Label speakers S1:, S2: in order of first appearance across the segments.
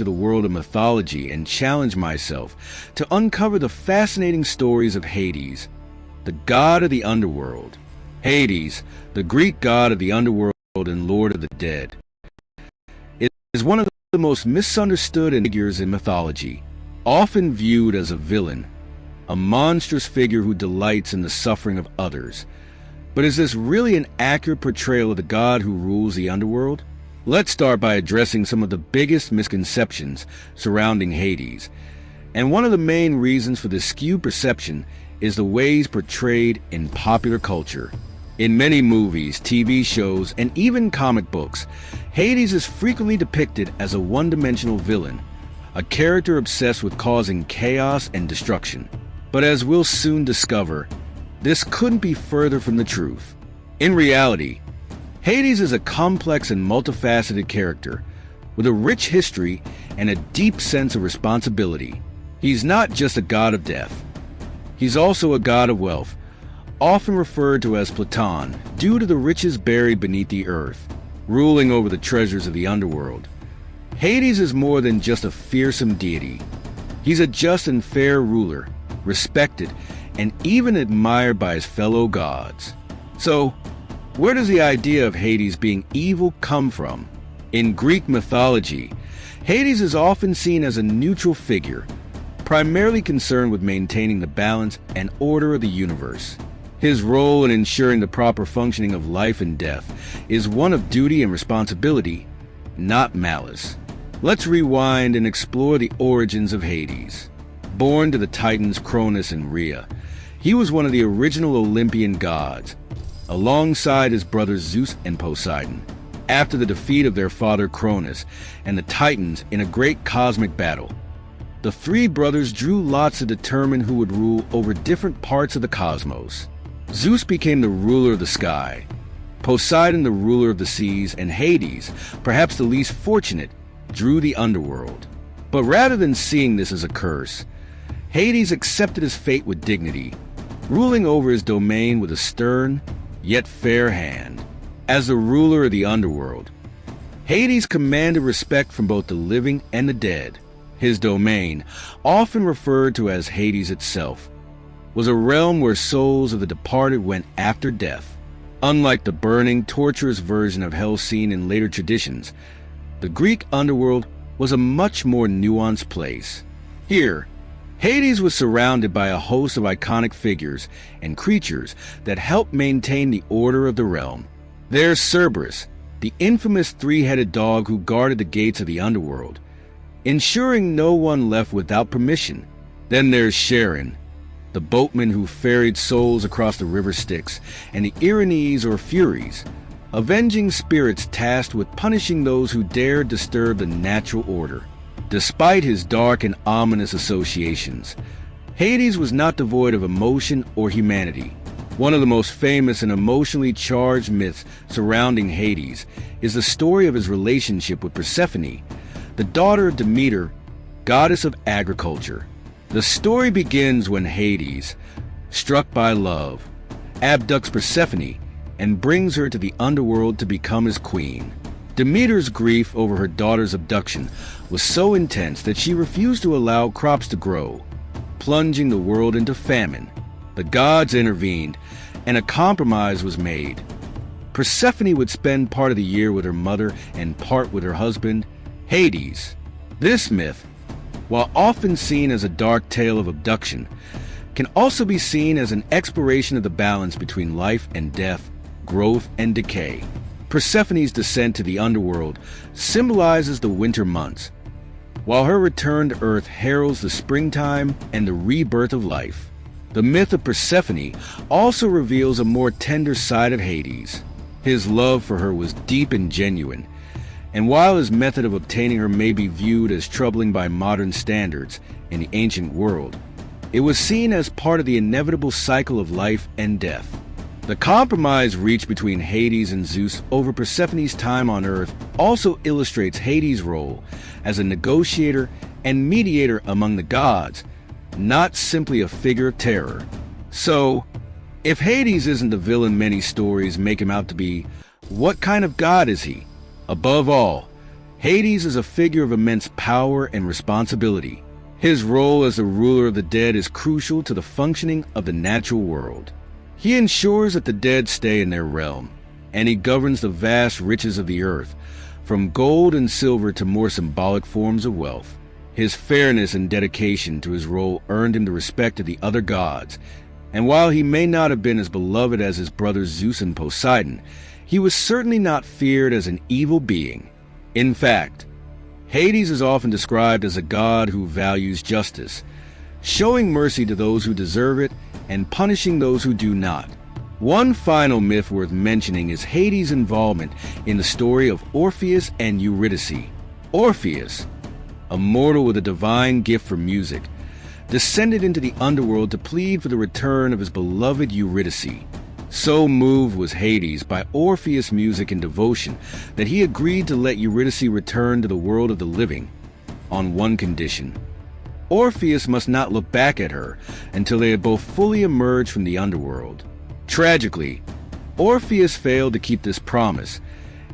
S1: to the world of mythology and challenge myself to uncover the fascinating stories of Hades, the god of the underworld. Hades, the Greek god of the underworld and lord of the dead, is one of the most misunderstood figures in mythology, often viewed as a villain, a monstrous figure who delights in the suffering of others. But is this really an accurate portrayal of the god who rules the underworld? Let's start by addressing some of the biggest misconceptions surrounding Hades. And one of the main reasons for this skewed perception is the way he's portrayed in popular culture. In many movies, TV shows, and even comic books, Hades is frequently depicted as a one-dimensional villain, a character obsessed with causing chaos and destruction. But as we'll soon discover, this couldn't be further from the truth. In reality, Hades is a complex and multifaceted character with a rich history and a deep sense of responsibility. He's not just a god of death. He's also a god of wealth, often referred to as Platon due to the riches buried beneath the earth, ruling over the treasures of the underworld. Hades is more than just a fearsome deity. He's a just and fair ruler, respected and even admired by his fellow gods. So, where does the idea of Hades being evil come from? In Greek mythology, Hades is often seen as a neutral figure, primarily concerned with maintaining the balance and order of the universe. His role in ensuring the proper functioning of life and death is one of duty and responsibility, not malice. Let's rewind and explore the origins of Hades. Born to the titans Cronus and Rhea, he was one of the original Olympian gods, alongside his brothers Zeus and Poseidon, after the defeat of their father Cronus and the Titans in a great cosmic battle. The three brothers drew lots to determine who would rule over different parts of the cosmos. Zeus became the ruler of the sky, Poseidon the ruler of the seas, and Hades, perhaps the least fortunate, drew the underworld. But rather than seeing this as a curse, Hades accepted his fate with dignity, ruling over his domain with a stern, yet fair hand. As the ruler of the underworld, Hades commanded respect from both the living and the dead. His domain, often referred to as Hades itself, was a realm where souls of the departed went after death. Unlike the burning, torturous version of hell seen in later traditions, the Greek underworld was a much more nuanced place. Here, Hades was surrounded by a host of iconic figures and creatures that helped maintain the order of the realm. There's Cerberus, the infamous three-headed dog who guarded the gates of the underworld, ensuring no one left without permission. Then there's Charon, the boatman who ferried souls across the river Styx, and the Erinyes or Furies, avenging spirits tasked with punishing those who dared disturb the natural order. Despite his dark and ominous associations, Hades was not devoid of emotion or humanity. One of the most famous and emotionally charged myths surrounding Hades is the story of his relationship with Persephone, the daughter of Demeter, goddess of agriculture. The story begins when Hades, struck by love, abducts Persephone and brings her to the underworld to become his queen. Demeter's grief over her daughter's abduction was so intense that she refused to allow crops to grow, plunging the world into famine. The gods intervened, and a compromise was made. Persephone would spend part of the year with her mother and part with her husband, Hades. This myth, while often seen as a dark tale of abduction, can also be seen as an exploration of the balance between life and death, growth and decay. Persephone's descent to the underworld symbolizes the winter months, while her return to Earth heralds the springtime and the rebirth of life. The myth of Persephone also reveals a more tender side of Hades. His love for her was deep and genuine, and while his method of obtaining her may be viewed as troubling by modern standards in the ancient world, it was seen as part of the inevitable cycle of life and death. The compromise reached between Hades and Zeus over Persephone's time on Earth also illustrates Hades' role as a negotiator and mediator among the gods, not simply a figure of terror. So, if Hades isn't the villain many stories make him out to be, what kind of god is he? Above all, Hades is a figure of immense power and responsibility. His role as the ruler of the dead is crucial to the functioning of the natural world. He ensures that the dead stay in their realm, and he governs the vast riches of the earth, from gold and silver to more symbolic forms of wealth. His fairness and dedication to his role earned him the respect of the other gods, and while he may not have been as beloved as his brothers Zeus and Poseidon, he was certainly not feared as an evil being. In fact, Hades is often described as a god who values justice, showing mercy to those who deserve it and punishing those who do not. One final myth worth mentioning is Hades' involvement in the story of Orpheus and Eurydice. Orpheus, a mortal with a divine gift for music, descended into the underworld to plead for the return of his beloved Eurydice. So moved was Hades by Orpheus' music and devotion that he agreed to let Eurydice return to the world of the living, on one condition. Orpheus must not look back at her until they had both fully emerged from the underworld. Tragically, Orpheus failed to keep this promise,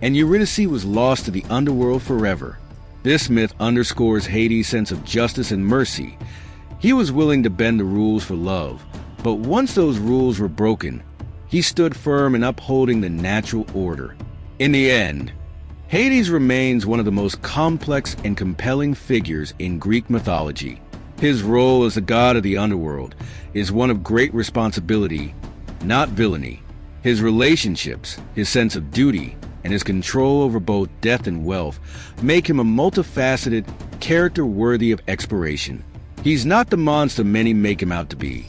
S1: and Eurydice was lost to the underworld forever. This myth underscores Hades' sense of justice and mercy. He was willing to bend the rules for love, but once those rules were broken, he stood firm in upholding the natural order. In the end, Hades remains one of the most complex and compelling figures in Greek mythology. His role as the god of the underworld is one of great responsibility, not villainy. His relationships, his sense of duty, and his control over both death and wealth make him a multifaceted character worthy of exploration. He's not the monster many make him out to be,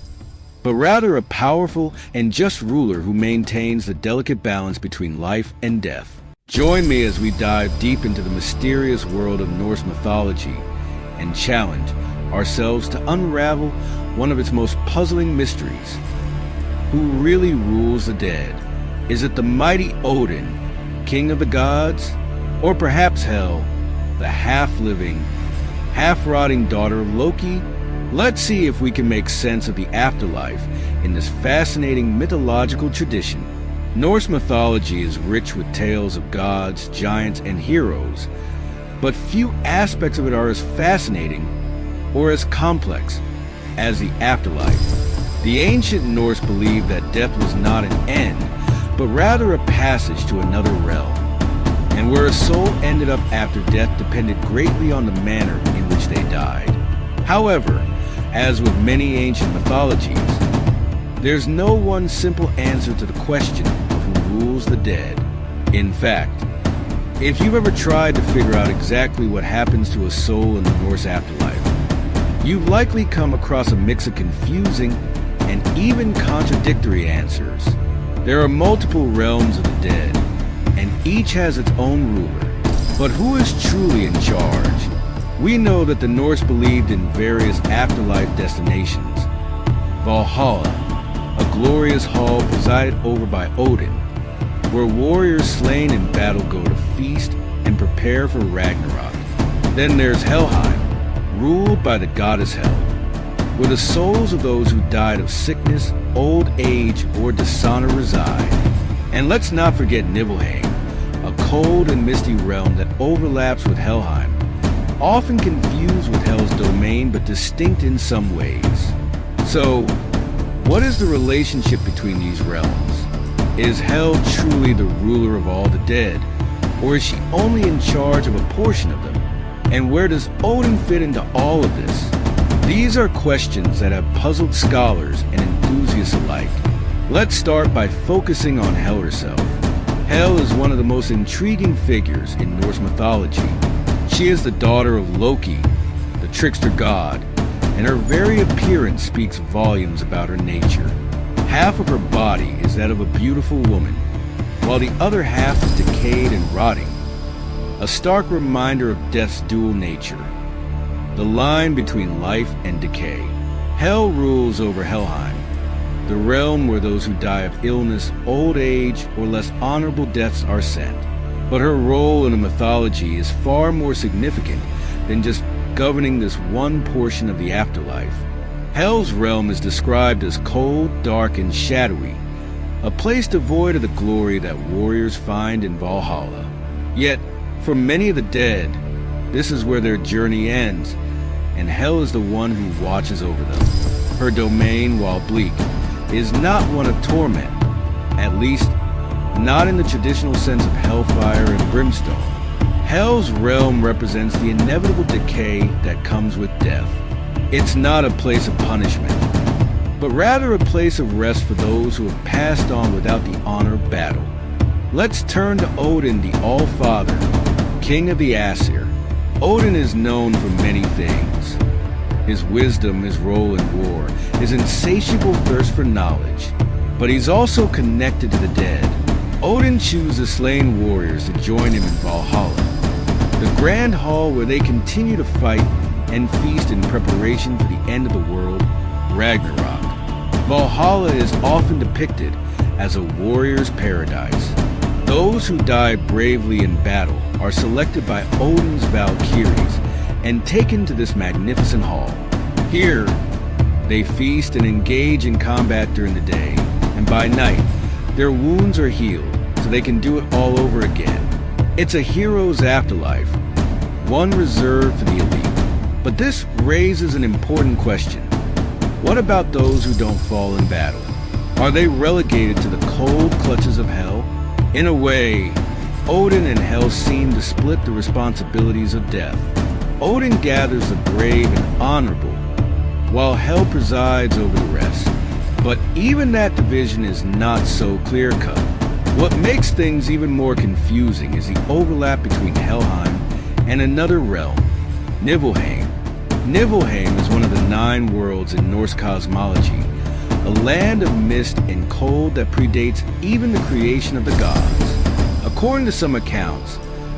S1: but rather a powerful and just ruler who maintains the delicate balance between life and death. Join me as we dive deep into the mysterious world of Norse mythology and challenge ourselves to unravel one of its most puzzling mysteries. Who really rules the dead? Is it the mighty Odin, king of the gods? Or perhaps Hel, the half-living, half-rotting daughter of Loki? Let's see if we can make sense of the afterlife in this fascinating mythological tradition. Norse mythology is rich with tales of gods, giants, and heroes, but few aspects of it are as fascinating or as complex as the afterlife. The ancient Norse believed that death was not an end, but rather a passage to another realm, and where a soul ended up after death depended greatly on the manner in which they died. However, as with many ancient mythologies, there's no one simple answer to the question of who rules the dead. In fact, if you've ever tried to figure out exactly what happens to a soul in the Norse afterlife, you've likely come across a mix of confusing and even contradictory answers. There are multiple realms of the dead, and each has its own ruler. But who is truly in charge? We know that the Norse believed in various afterlife destinations. Valhalla, a glorious hall presided over by Odin, where warriors slain in battle go to feast and prepare for Ragnarok. Then there's Helheim, ruled by the goddess Hel, where the souls of those who died of sickness, old age, or dishonor reside. And let's not forget Nibelheim, a cold and misty realm that overlaps with Helheim, often confused with Hel's domain but distinct in some ways. So, what is the relationship between these realms? Is Hel truly the ruler of all the dead, or is she only in charge of a portion of them? And where does Odin fit into all of this? These are questions that have puzzled scholars and enthusiasts alike. Let's start by focusing on Hel herself. Hel is one of the most intriguing figures in Norse mythology. She is the daughter of Loki, the trickster god, and her very appearance speaks volumes about her nature. Half of her body is that of a beautiful woman, while the other half is decayed and rotting, a stark reminder of death's dual nature, the line between life and decay. Hel rules over Helheim, the realm where those who die of illness, old age, or less honorable deaths are sent. But her role in the mythology is far more significant than just governing this one portion of the afterlife. Hel's realm is described as cold, dark, and shadowy, a place devoid of the glory that warriors find in Valhalla. Yet, For many of the dead, this is where their journey ends, and hell is the one who watches over them. Her domain, while bleak, is not one of torment, at least not in the traditional sense of hellfire and brimstone. Hell's realm represents the inevitable decay that comes with death. It's not a place of punishment, but rather a place of rest for those who have passed on without the honor of battle. Let's turn to Odin, the All-Father, king of the Aesir. Odin is known for many things. His wisdom, his role in war, his insatiable thirst for knowledge. But he's also connected to the dead. Odin chooses slain warriors to join him in Valhalla, the grand hall where they continue to fight and feast in preparation for the end of the world, Ragnarok. Valhalla is often depicted as a warrior's paradise. Those who die bravely in battle are selected by Odin's Valkyries and taken to this magnificent hall. Here, they feast and engage in combat during the day, and by night, their wounds are healed so they can do it all over again. It's a hero's afterlife, one reserved for the elite. But this raises an important question. What about those who don't fall in battle? Are they relegated to the cold clutches of hell? In a way, Odin and Hel seem to split the responsibilities of death. Odin gathers the brave and honorable, while Hel presides over the rest. But even that division is not so clear-cut. What makes things even more confusing is the overlap between Helheim and another realm, Niflheim. Niflheim is one of the 9 worlds in Norse cosmology, a land of mist and cold that predates even the creation of the gods. According to some accounts,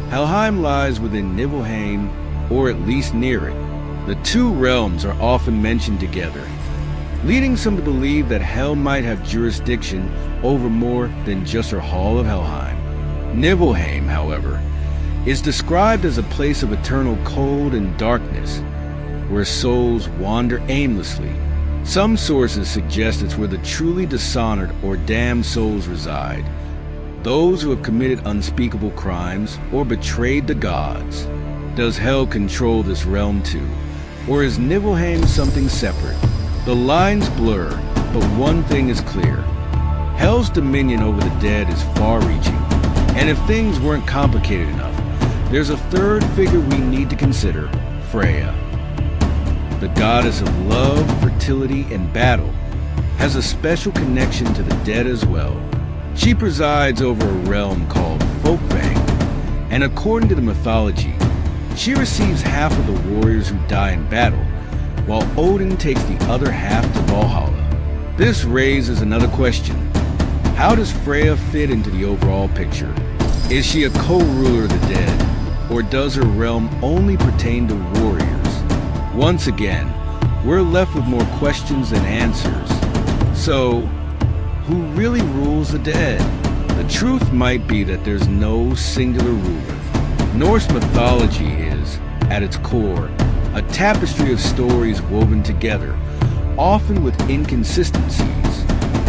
S1: Helheim lies within Niflheim, or at least near it. The 2 realms are often mentioned together, leading some to believe that Hel might have jurisdiction over more than just her Hall of Helheim. Niflheim, however, is described as a place of eternal cold and darkness, where souls wander aimlessly. Some sources suggest it's where the truly dishonored or damned souls reside, those who have committed unspeakable crimes or betrayed the gods. Does Hel control this realm too, or is Niflheim something separate? The lines blur, but one thing is clear. Hel's dominion over the dead is far-reaching, and if things weren't complicated enough, there's a third figure we need to consider, Freya. The goddess of love, fertility, and battle, has a special connection to the dead as well. She presides over a realm called Folkvang, and according to the mythology, she receives half of the warriors who die in battle, while Odin takes the other half to Valhalla. This raises another question. How does Freya fit into the overall picture? Is she a co-ruler of the dead, or does her realm only pertain to warriors? Once again, we're left with more questions than answers. So, who really rules the dead? The truth might be that there's no singular ruler. Norse mythology is, at its core, a tapestry of stories woven together, often with inconsistencies.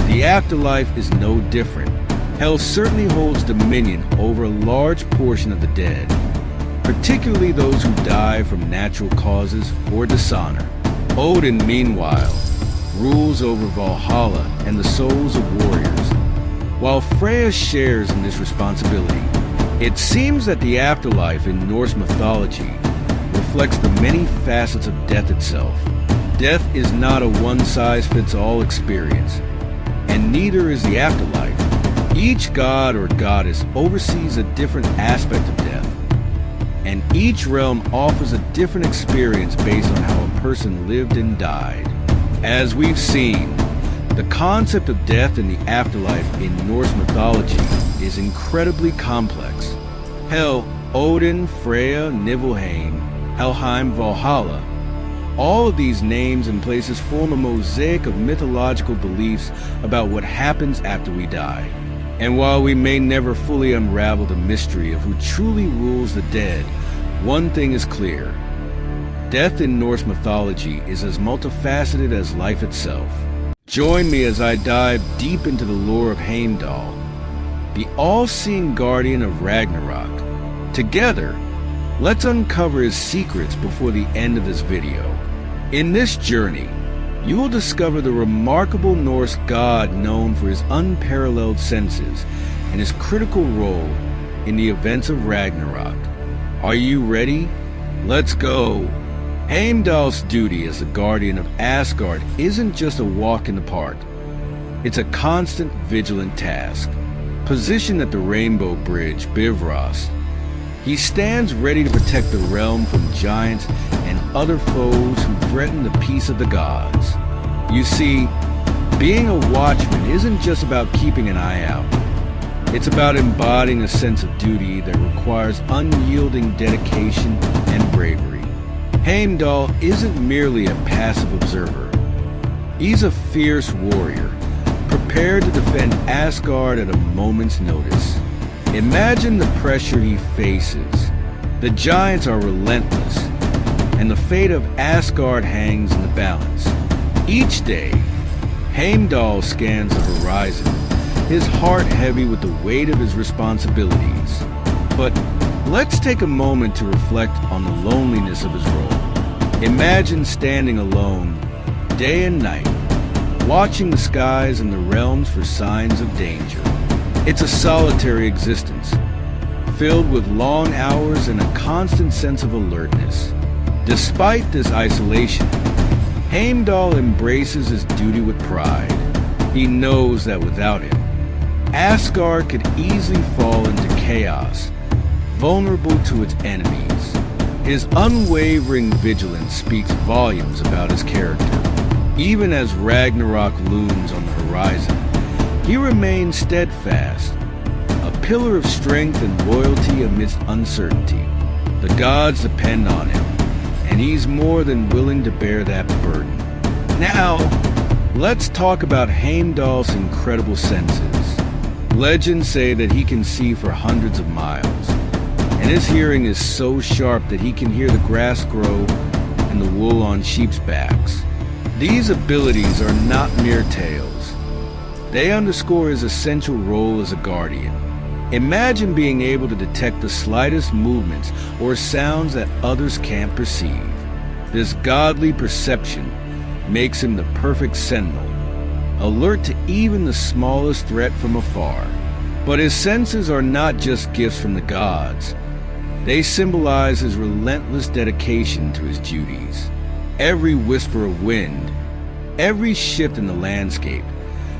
S1: The afterlife is no different. Hel certainly holds dominion over a large portion of the dead, particularly those who die from natural causes or dishonor. Odin, meanwhile, rules over Valhalla and the souls of warriors, while Freya shares in this responsibility. It seems that the afterlife in Norse mythology reflects the many facets of death itself. Death is not a one-size-fits-all experience, and neither is the afterlife. Each god or goddess oversees a different aspect of death, and each realm offers a different experience based on how a person lived and died. As we've seen, the concept of death in the afterlife in Norse mythology is incredibly complex. Hel, Odin, Freya, Niflheim, Helheim, Valhalla, all of these names and places form a mosaic of mythological beliefs about what happens after we die. And while we may never fully unravel the mystery of who truly rules the dead, one thing is clear. Death in Norse mythology is as multifaceted as life itself. Join me as I dive deep into the lore of Heimdall, the all-seeing guardian of Ragnarok, Together, let's uncover his secrets before the end of this video. In this journey, you will discover the remarkable Norse god known for his unparalleled senses and his critical role in the events of Ragnarok. Are you ready? Let's go! Heimdall's duty as the Guardian of Asgard isn't just a walk in the park. It's a constant, vigilant task. Positioned at the Rainbow Bridge, Bifrost, he stands ready to protect the realm from giants and other foes who threaten the peace of the gods. You see, being a watchman isn't just about keeping an eye out. It's about embodying a sense of duty that requires unyielding dedication and bravery. Heimdall isn't merely a passive observer. He's a fierce warrior, prepared to defend Asgard at a moment's notice. Imagine the pressure he faces. The giants are relentless, and the fate of Asgard hangs in the balance. Each day, Heimdall scans the horizon, his heart heavy with the weight of his responsibilities. But let's take a moment to reflect on the loneliness of his role. Imagine standing alone, day and night, watching the skies and the realms for signs of danger. It's a solitary existence, filled with long hours and a constant sense of alertness. Despite this isolation, Heimdall embraces his duty with pride. He knows that without him, Asgard could easily fall into chaos, vulnerable to its enemies. His unwavering vigilance speaks volumes about his character. Even as Ragnarok looms on the horizon, he remains steadfast, a pillar of strength and loyalty amidst uncertainty. The gods depend on him, and he's more than willing to bear that burden. Now, let's talk about Heimdall's incredible senses. Legends say that he can see for hundreds of miles, and his hearing is so sharp that he can hear the grass grow and the wool on sheep's backs. These abilities are not mere tales. They underscore his essential role as a guardian. Imagine being able to detect the slightest movements or sounds that others can't perceive. This godly perception makes him the perfect sentinel, alert to even the smallest threat from afar. But his senses are not just gifts from the gods. They symbolize his relentless dedication to his duties. Every whisper of wind, every shift in the landscape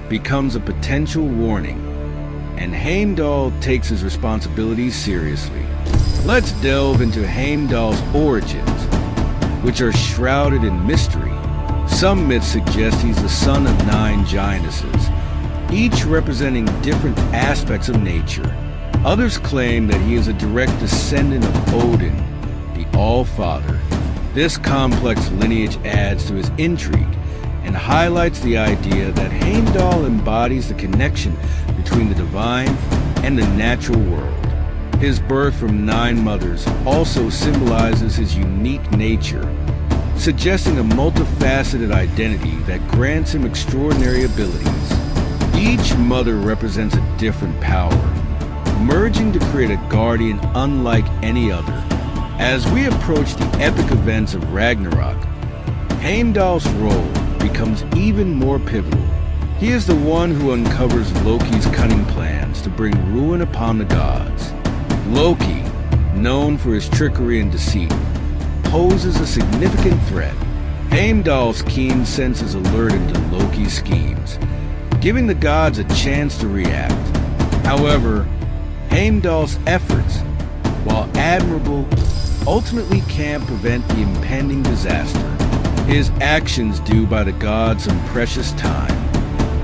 S1: becomes a potential warning, and Heimdall takes his responsibilities seriously. Let's delve into Heimdall's origins, which are shrouded in mystery. Some myths suggest he's the son of 9 giantesses, each representing different aspects of nature. Others claim that he is a direct descendant of Odin, the All-Father. This complex lineage adds to his intrigue and highlights the idea that Heimdall embodies the connection between the divine and the natural world. His birth from 9 mothers also symbolizes his unique nature, suggesting a multifaceted identity that grants him extraordinary abilities. Each mother represents a different power, merging to create a guardian unlike any other. As we approach the epic events of Ragnarok, Heimdall's role becomes even more pivotal. He is the one who uncovers Loki's cunning plans to bring ruin upon the gods. Loki, known for his trickery and deceit, poses a significant threat. Heimdall's keen senses alert him to Loki's schemes, giving the gods a chance to react. However, Heimdall's efforts, while admirable, ultimately can't prevent the impending disaster. His actions do buy the gods some precious time,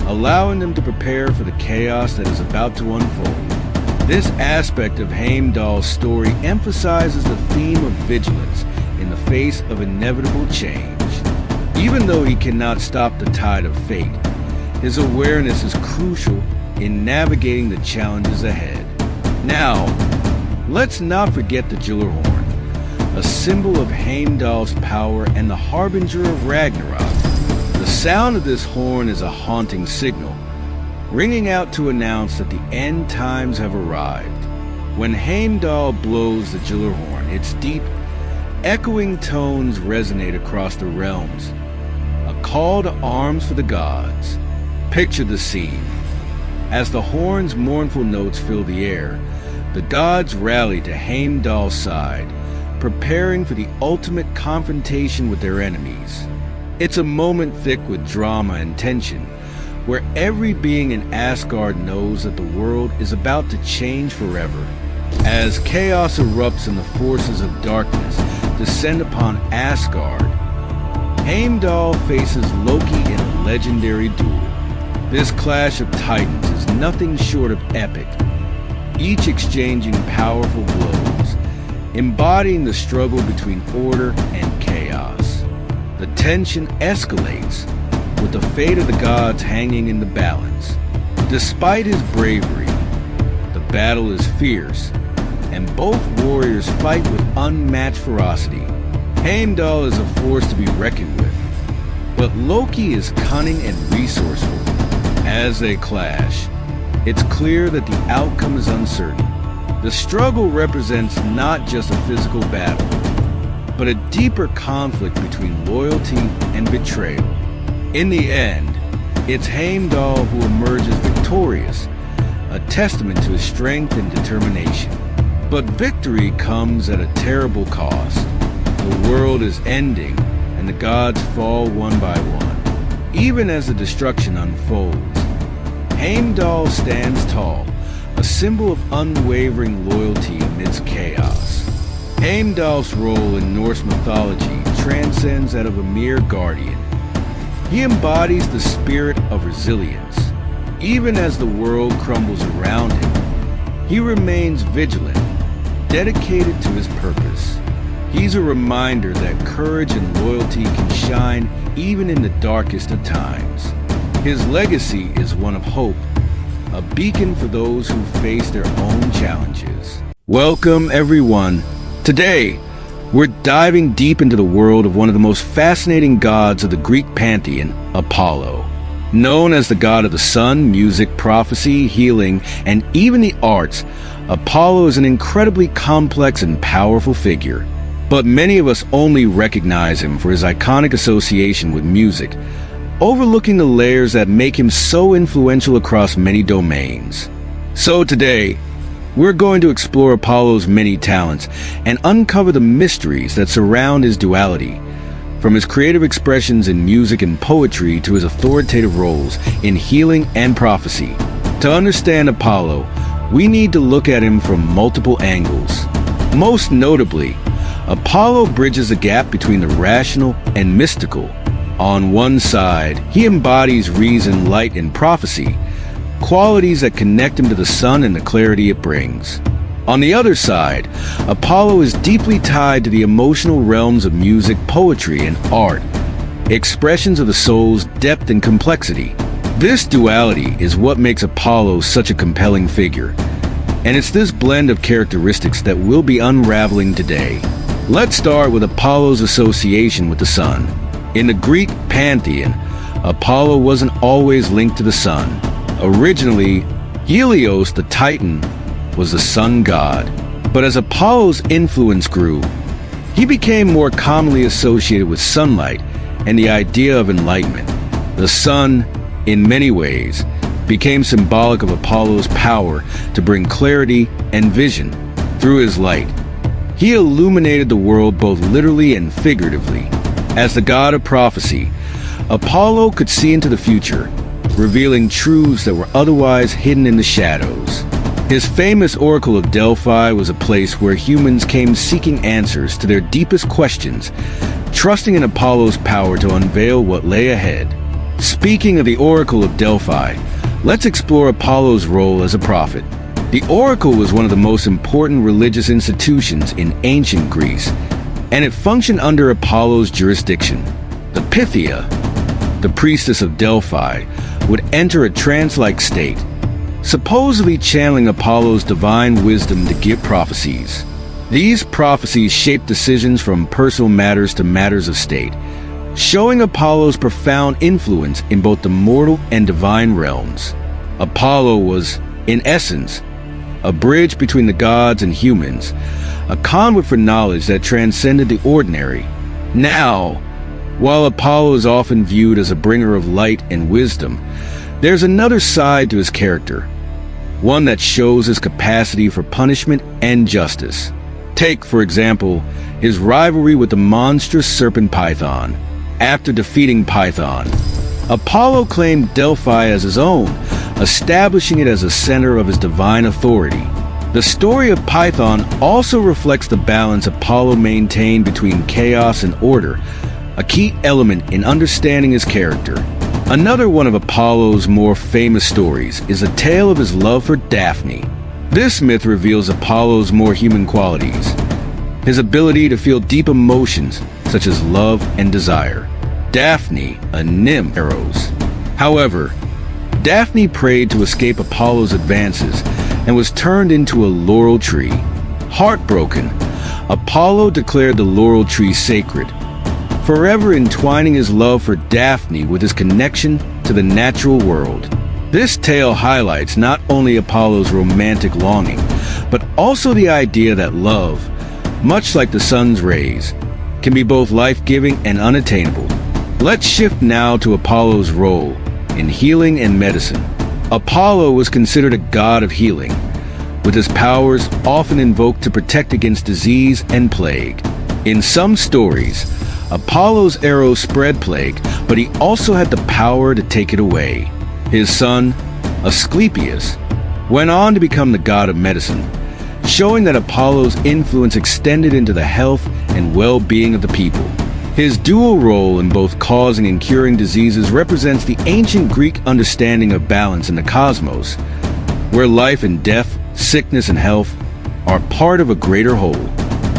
S1: allowing them to prepare for the chaos that is about to unfold. This aspect of Heimdall's story emphasizes the theme of vigilance in the face of inevitable change. Even though he cannot stop the tide of fate, his awareness is crucial in navigating the challenges ahead. Now, let's not forget the Gjallarhorn, a symbol of Heimdall's power and the harbinger of Ragnarok. The sound of this horn is a haunting signal, ringing out to announce that the end times have arrived. When Heimdall blows the Gjallarhorn, its deep, echoing tones resonate across the realms, a call to arms for the gods. Picture the scene. As the horn's mournful notes fill the air, the gods rally to Heimdall's side, preparing for the ultimate confrontation with their enemies. It's a moment thick with drama and tension, where every being in Asgard knows that the world is about to change forever. As chaos erupts and the forces of darkness descend upon Asgard, Heimdall faces Loki in a legendary duel. This clash of titans is nothing short of epic, each exchanging powerful blows, embodying the struggle between order and chaos. The tension escalates, with the fate of the gods hanging in the balance. Despite his bravery, the battle is fierce, and both warriors fight with unmatched ferocity. Heimdall is a force to be reckoned with, but Loki is cunning and resourceful. As they clash, it's clear that the outcome is uncertain. The struggle represents not just a physical battle, but a deeper conflict between loyalty and betrayal. In the end, it's Heimdall who emerges victorious, a testament to his strength and determination. But victory comes at a terrible cost. The world is ending, and the gods fall one by one. Even as the destruction unfolds, Heimdall stands tall, a symbol of unwavering loyalty amidst chaos. Heimdall's role in Norse mythology transcends that of a mere guardian. He embodies the spirit of resilience. Even as the world crumbles around him, he remains vigilant, dedicated to his purpose. He's a reminder that courage and loyalty can shine even in the darkest of times. His legacy is one of hope, a beacon for those who face their own challenges. Welcome, everyone. Today, we're diving deep into the world of one of the most fascinating gods of the Greek pantheon, Apollo. Known as the god of the sun, music, prophecy, healing, and even the arts, Apollo is an incredibly complex and powerful figure. But many of us only recognize him for his iconic association with music, overlooking the layers that make him so influential across many domains. So today, we're going to explore Apollo's many talents and uncover the mysteries that surround his duality, from his creative expressions in music and poetry to his authoritative roles in healing and prophecy. To understand Apollo, we need to look at him from multiple angles. Most notably, Apollo bridges the gap between the rational and mystical. On one side, he embodies reason, light, and prophecy, qualities that connect him to the sun and the clarity it brings. On the other side, Apollo is deeply tied to the emotional realms of music, poetry, and art, expressions of the soul's depth and complexity. This duality is what makes Apollo such a compelling figure, and it's this blend of characteristics that we'll be unraveling today. Let's start with Apollo's association with the sun. In the Greek pantheon, Apollo wasn't always linked to the sun. Originally, Helios, the Titan, was the sun god. But as Apollo's influence grew, he became more commonly associated with sunlight and the idea of enlightenment. The sun, in many ways, became symbolic of Apollo's power to bring clarity and vision through his light. He illuminated the world both literally and figuratively. As the god of prophecy, Apollo could see into the future, revealing truths that were otherwise hidden in the shadows. His famous Oracle of Delphi was a place where humans came seeking answers to their deepest questions, trusting in Apollo's power to unveil what lay ahead. Speaking of the Oracle of Delphi, let's explore Apollo's role as a prophet. The Oracle was one of the most important religious institutions in ancient Greece, and it functioned under Apollo's jurisdiction. The Pythia, the priestess of Delphi, would enter a trance-like state, supposedly channeling Apollo's divine wisdom to give prophecies. These prophecies shaped decisions from personal matters to matters of state, showing Apollo's profound influence in both the mortal and divine realms. Apollo was, in essence, a bridge between the gods and humans, a conduit for knowledge that transcended the ordinary. Now, while Apollo is often viewed as a bringer of light and wisdom, there's another side to his character, one that shows his capacity for punishment and justice. Take, for example, his rivalry with the monstrous serpent Python. After defeating Python, Apollo claimed Delphi as his own, establishing it as a center of his divine authority. The story of Python also reflects the balance Apollo maintained between chaos and order, a key element in understanding his character. Another one of Apollo's more famous stories is a tale of his love for Daphne. This myth reveals Apollo's more human qualities, his ability to feel deep emotions such as love and desire. Daphne, a nymph, Eros. However, Daphne prayed to escape Apollo's advances and was turned into a laurel tree. Heartbroken, Apollo declared the laurel tree sacred, forever entwining his love for Daphne with his connection to the natural world. This tale highlights not only Apollo's romantic longing, but also the idea that love, much like the sun's rays, can be both life-giving and unattainable. Let's shift now to Apollo's role in healing and medicine. Apollo was considered a god of healing, with his powers often invoked to protect against disease and plague. In some stories, Apollo's arrows spread plague, but he also had the power to take it away. His son, Asclepius, went on to become the god of medicine, showing that Apollo's influence extended into the health and well-being of the people. His dual role in both causing and curing diseases represents the ancient Greek understanding of balance in the cosmos, where life and death, sickness and health are part of a greater whole.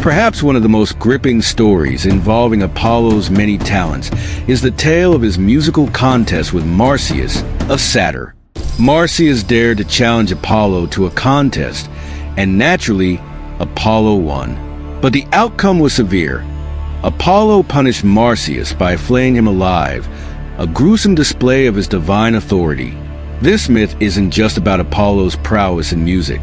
S1: Perhaps one of the most gripping stories involving Apollo's many talents is the tale of his musical contest with Marsyas, a satyr. Marsyas dared to challenge Apollo to a contest, and naturally, Apollo won. But the outcome was severe. Apollo punished Marsyas by flaying him alive, a gruesome display of his divine authority. This myth isn't just about Apollo's prowess in music.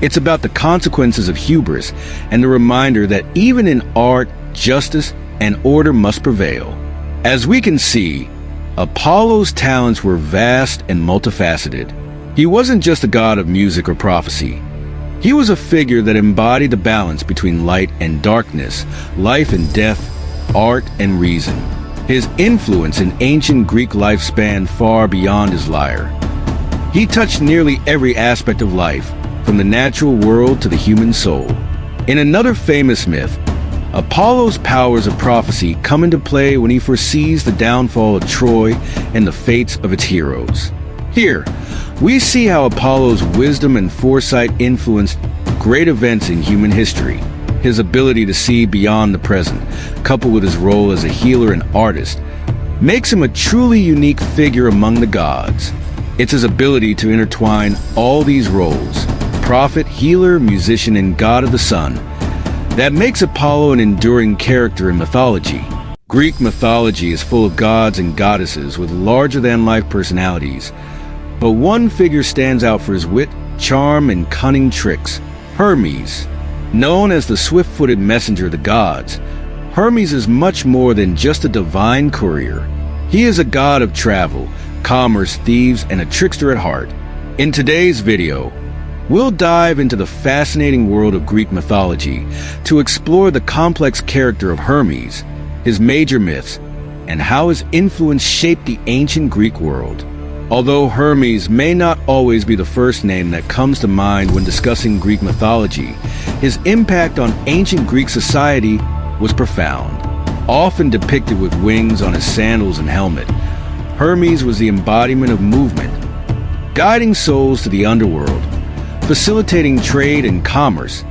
S1: It's about the consequences of hubris and the reminder that even in art, justice and order must prevail. As we can see, Apollo's talents were vast and multifaceted. He wasn't just a god of music or prophecy. He was a figure that embodied the balance between light and darkness, life and death, art and reason. His influence in ancient Greek life spanned far beyond his lyre. He touched nearly every aspect of life, from the natural world to the human soul. In another famous myth, Apollo's powers of prophecy come into play when he foresees the downfall of Troy and the fates of its heroes. Here, we see how Apollo's wisdom and foresight influenced great events in human history. His ability to see beyond the present, coupled with his role as a healer and artist, makes him a truly unique figure among the gods. It's his ability to intertwine all these roles, prophet, healer, musician, and god of the sun, that makes Apollo an enduring character in mythology. Greek mythology is full of gods and goddesses with larger-than-life personalities, but one figure stands out for his wit, charm, and cunning tricks: Hermes. Known as the swift-footed messenger of the gods, Hermes is much more than just a divine courier. He is a god of travel, commerce, thieves, and a trickster at heart. In today's video, we'll dive into the fascinating world of Greek mythology to explore the complex character of Hermes, his major myths, and how his influence shaped the ancient Greek world. Although Hermes may not always be the first name that comes to mind when discussing Greek mythology, his impact on ancient Greek society was profound. Often depicted with wings on his sandals and helmet, Hermes was the embodiment of movement, guiding souls to the underworld, facilitating trade and commerce,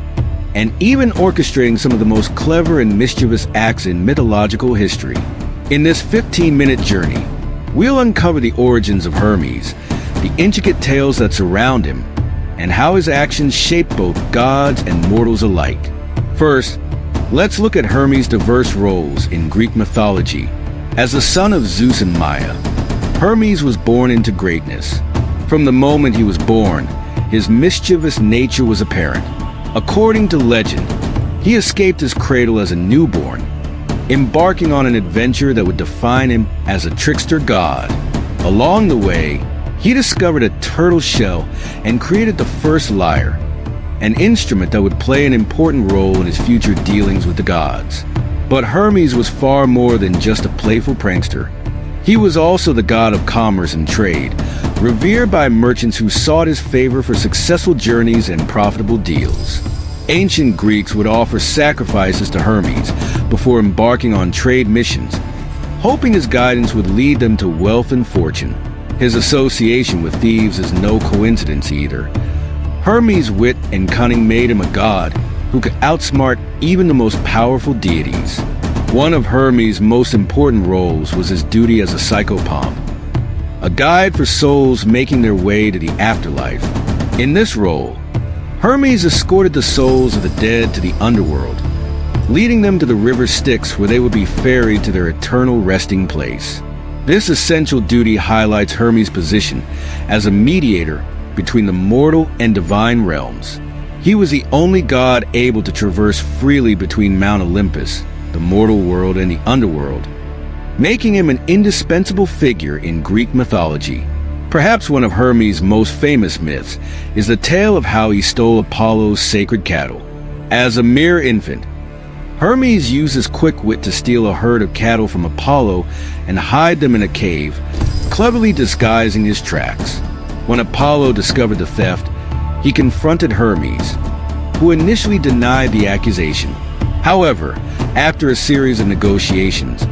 S1: and even orchestrating some of the most clever and mischievous acts in mythological history. In this 15-minute journey, we'll uncover the origins of Hermes, the intricate tales that surround him, and how his actions shape both gods and mortals alike. First, let's look at Hermes' diverse roles in Greek mythology. As the son of Zeus and Maia, Hermes was born into greatness. From the moment he was born, his mischievous nature was apparent. According to legend, he escaped his cradle as a newborn, embarking on an adventure that would define him as a trickster god. Along the way, he discovered a turtle shell and created the first lyre, an instrument that would play an important role in his future dealings with the gods. But Hermes was far more than just a playful prankster. He was also the god of commerce and trade, revered by merchants who sought his favor for successful journeys and profitable deals. Ancient Greeks would offer sacrifices to Hermes before embarking on trade missions, hoping his guidance would lead them to wealth and fortune. His association with thieves is no coincidence either. Hermes' wit and cunning made him a god who could outsmart even the most powerful deities. One of Hermes' most important roles was his duty as a psychopomp, a guide for souls making their way to the afterlife. In this role, Hermes escorted the souls of the dead to the underworld, leading them to the river Styx, where they would be ferried to their eternal resting place. This essential duty highlights Hermes' position as a mediator between the mortal and divine realms. He was the only god able to traverse freely between Mount Olympus, the mortal world, and the underworld, making him an indispensable figure in Greek mythology. Perhaps one of Hermes' most famous myths is the tale of how he stole Apollo's sacred cattle. As a mere infant, Hermes used his quick wit to steal a herd of cattle from Apollo and hide them in a cave, cleverly disguising his tracks. When Apollo discovered the theft, he confronted Hermes, who initially denied the accusation. However, after a series of negotiations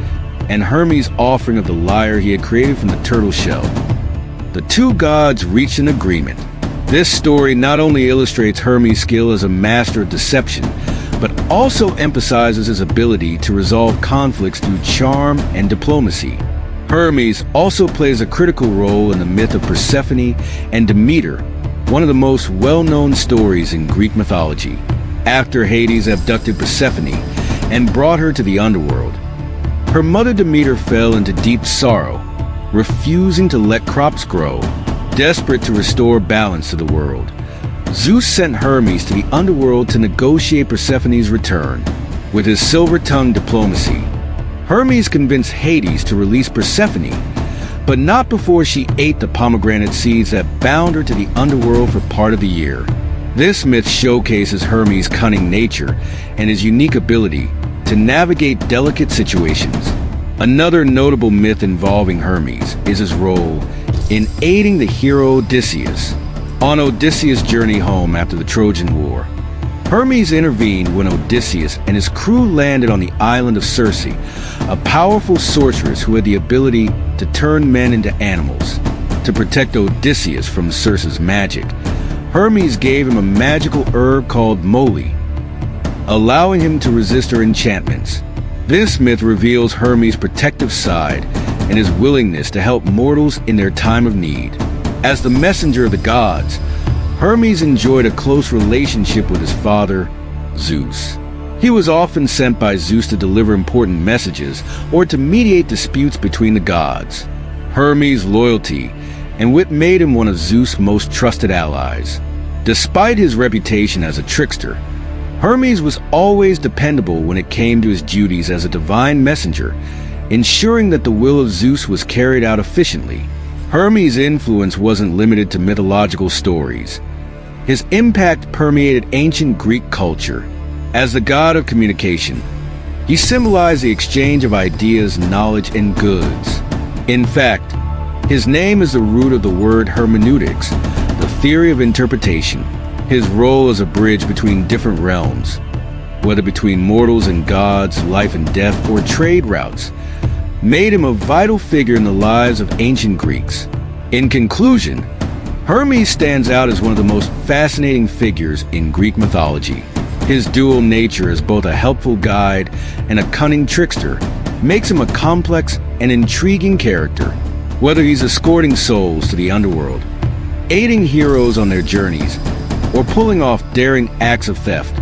S1: and Hermes' offering of the lyre he had created from the turtle shell, the two gods reached an agreement. This story not only illustrates Hermes' skill as a master of deception, but also emphasizes his ability to resolve conflicts through charm and diplomacy. Hermes also plays a critical role in the myth of Persephone and Demeter, one of the most well-known stories in Greek mythology. After Hades abducted Persephone and brought her to the underworld, her mother Demeter fell into deep sorrow, refusing to let crops grow. Desperate to restore balance to the world, Zeus sent Hermes to the underworld to negotiate Persephone's return. With his silver-tongued diplomacy, Hermes convinced Hades to release Persephone, but not before she ate the pomegranate seeds that bound her to the underworld for part of the year. This myth showcases Hermes' cunning nature and his unique ability to navigate delicate situations. Another notable myth involving Hermes is his role in aiding the hero Odysseus. On Odysseus' journey home after the Trojan War, Hermes intervened when Odysseus and his crew landed on the island of Circe, a powerful sorceress who had the ability to turn men into animals. To protect Odysseus from Circe's magic, Hermes gave him a magical herb called moly, allowing him to resist her enchantments. This myth reveals Hermes' protective side and his willingness to help mortals in their time of need. As the messenger of the gods, Hermes enjoyed a close relationship with his father, Zeus. He was often sent by Zeus to deliver important messages or to mediate disputes between the gods. Hermes' loyalty and wit made him one of Zeus' most trusted allies. Despite his reputation as a trickster, Hermes was always dependable when it came to his duties as a divine messenger, ensuring that the will of Zeus was carried out efficiently. Hermes' influence wasn't limited to mythological stories. His impact permeated ancient Greek culture. As the god of communication, he symbolized the exchange of ideas, knowledge, and goods. In fact, his name is the root of the word hermeneutics, the theory of interpretation. His role as a bridge between different realms, whether between mortals and gods, life and death, or trade routes, made him a vital figure in the lives of ancient Greeks. In conclusion, Hermes stands out as one of the most fascinating figures in Greek mythology. His dual nature as both a helpful guide and a cunning trickster makes him a complex and intriguing character. Whether he's escorting souls to the underworld, aiding heroes on their journeys, or pulling off daring acts of theft,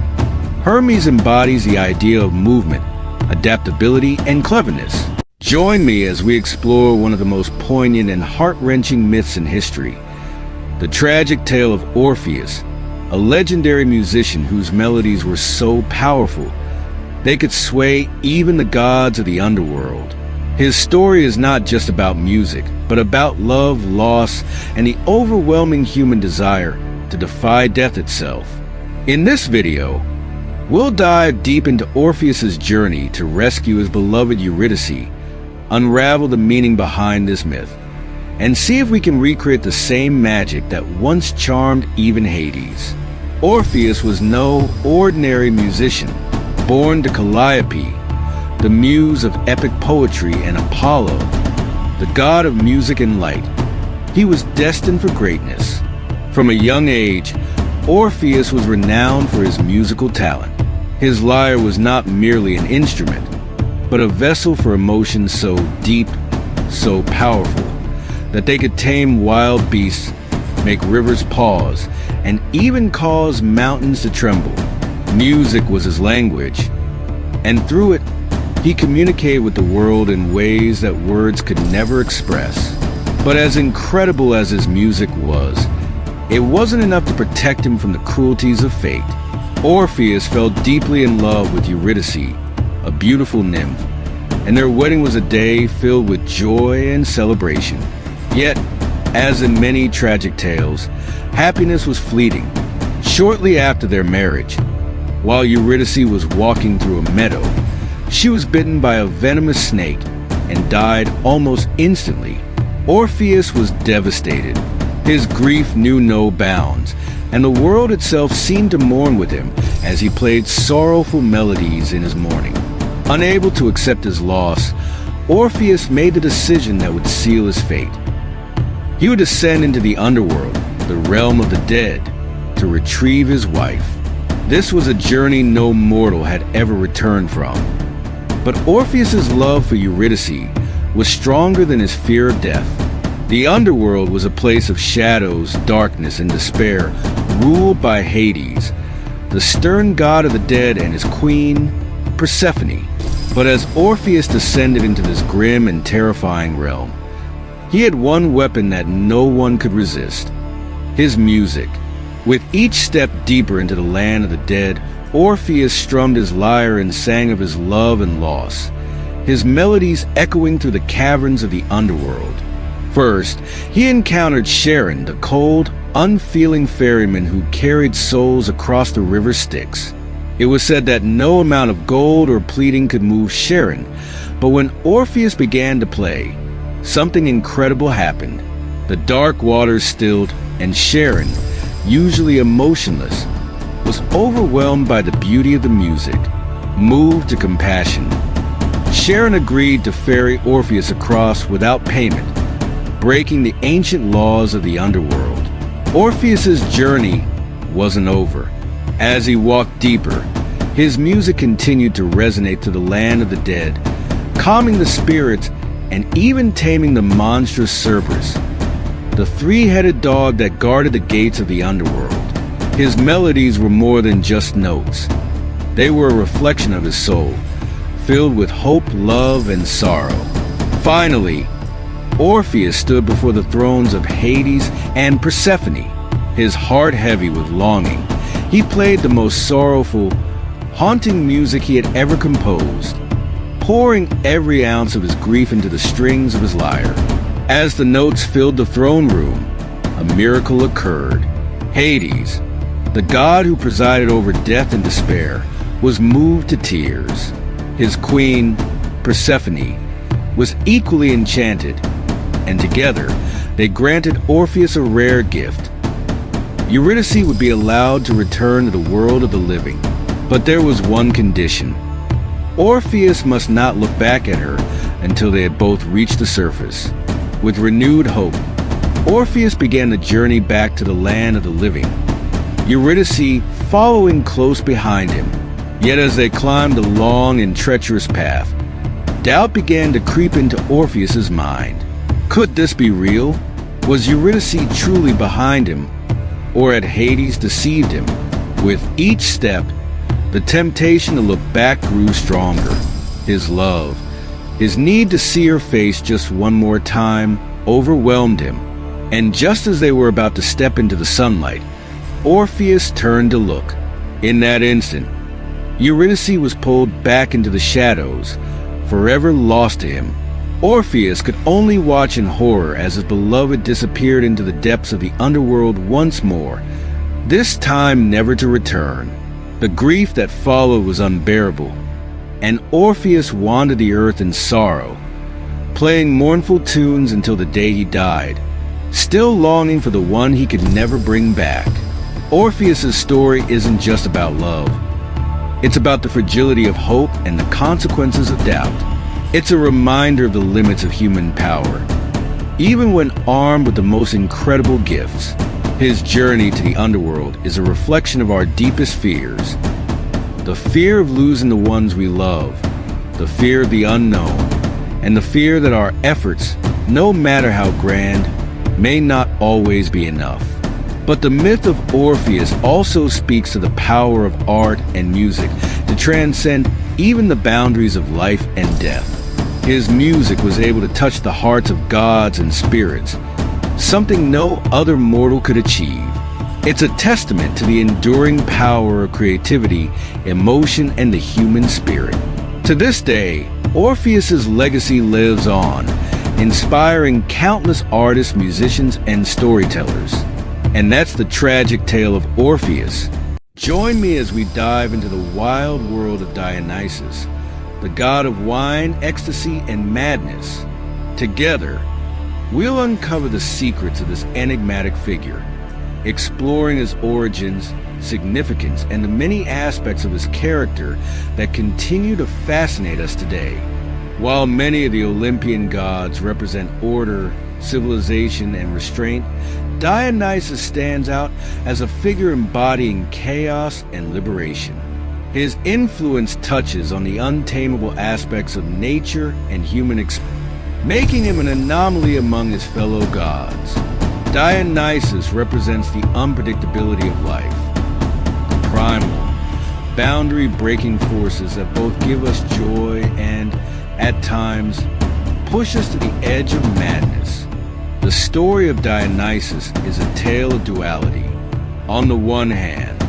S1: Hermes embodies the idea of movement, adaptability, and cleverness. Join me as we explore one of the most poignant and heart-wrenching myths in history, The tragic tale of Orpheus, a legendary musician whose melodies were so powerful they could sway even the gods of the underworld. His story is not just about music, but about love, loss, and the overwhelming human desire to defy death itself. In this video, we'll dive deep into Orpheus's journey to rescue his beloved Eurydice, unravel the meaning behind this myth, and see if we can recreate the same magic that once charmed even Hades. Orpheus was no ordinary musician. Born to Calliope, the muse of epic poetry, and Apollo, the god of music and light, he was destined for greatness. From a young age, Orpheus was renowned for his musical talent. His lyre was not merely an instrument, but a vessel for emotions so deep, so powerful, that they could tame wild beasts, make rivers pause, and even cause mountains to tremble. Music was his language, and through it, he communicated with the world in ways that words could never express. But as incredible as his music was, it wasn't enough to protect him from the cruelties of fate. Orpheus fell deeply in love with Eurydice, a beautiful nymph, and their wedding was a day filled with joy and celebration. Yet, as in many tragic tales, happiness was fleeting. Shortly after their marriage, while Eurydice was walking through a meadow, she was bitten by a venomous snake and died almost instantly. Orpheus was devastated. His grief knew no bounds, and the world itself seemed to mourn with him as he played sorrowful melodies in his mourning. Unable to accept his loss, Orpheus made the decision that would seal his fate. He would descend into the underworld, the realm of the dead, to retrieve his wife. This was a journey no mortal had ever returned from. But Orpheus's love for Eurydice was stronger than his fear of death. The underworld was a place of shadows, darkness, and despair, ruled by Hades, the stern god of the dead, and his queen, Persephone. But as Orpheus descended into this grim and terrifying realm, he had one weapon that no one could resist: his music. With each step deeper into the land of the dead, Orpheus strummed his lyre and sang of his love and loss, his melodies echoing through the caverns of the underworld. First, he encountered Charon, the cold, unfeeling ferryman who carried souls across the river Styx. It was said that no amount of gold or pleading could move Charon, but when Orpheus began to play, something incredible happened. The dark waters stilled, and Charon, usually emotionless, was overwhelmed by the beauty of the music. Moved to compassion, Charon agreed to ferry Orpheus across without payment, breaking the ancient laws of the underworld. Orpheus's journey wasn't over. As he walked deeper, his music continued to resonate to the land of the dead, calming the spirits and even taming the monstrous Cerberus, the three-headed dog that guarded the gates of the underworld. His melodies were more than just notes. They were a reflection of his soul, filled with hope, love, and sorrow. Finally, Orpheus stood before the thrones of Hades and Persephone, his heart heavy with longing. He played the most sorrowful, haunting music he had ever composed, pouring every ounce of his grief into the strings of his lyre. As the notes filled the throne room, a miracle occurred. Hades, the god who presided over death and despair, was moved to tears. His queen, Persephone, was equally enchanted, and together they granted Orpheus a rare gift. Eurydice would be allowed to return to the world of the living, but there was one condition. Orpheus must not look back at her until they had both reached the surface. With renewed hope, Orpheus began the journey back to the land of the living, Eurydice following close behind him. Yet as they climbed the long and treacherous path, doubt began to creep into Orpheus's mind. Could this be real? Was Eurydice truly behind him, or had Hades deceived him? With each step, the temptation to look back grew stronger. His love, his need to see her face just one more time, overwhelmed him. And just as they were about to step into the sunlight, Orpheus turned to look. In that instant, Eurydice was pulled back into the shadows, forever lost to him. Orpheus could only watch in horror as his beloved disappeared into the depths of the underworld once more, this time never to return. The grief that followed was unbearable, and Orpheus wandered the earth in sorrow, playing mournful tunes until the day he died, still longing for the one he could never bring back. Orpheus's story isn't just about love. It's about the fragility of hope and the consequences of doubt. It's a reminder of the limits of human power. Even when armed with the most incredible gifts, his journey to the underworld is a reflection of our deepest fears. The fear of losing the ones we love, the fear of the unknown, and the fear that our efforts, no matter how grand, may not always be enough. But the myth of Orpheus also speaks to the power of art and music to transcend even the boundaries of life and death. His music was able to touch the hearts of gods and spirits, something no other mortal could achieve. It's a testament to the enduring power of creativity, emotion, and the human spirit. To this day, Orpheus's legacy lives on, inspiring countless artists, musicians, and storytellers. And that's the tragic tale of Orpheus. Join me as we dive into the wild world of Dionysus, the god of wine, ecstasy, and madness. Together, we'll uncover the secrets of this enigmatic figure, exploring his origins, significance, and the many aspects of his character that continue to fascinate us today. While many of the Olympian gods represent order, civilization, and restraint, Dionysus stands out as a figure embodying chaos and liberation. His influence touches on the untamable aspects of nature and human experience, making him an anomaly among his fellow gods. Dionysus represents the unpredictability of life, the primal, boundary-breaking forces that both give us joy and, at times, push us to the edge of madness. The story of Dionysus is a tale of duality. On the one hand,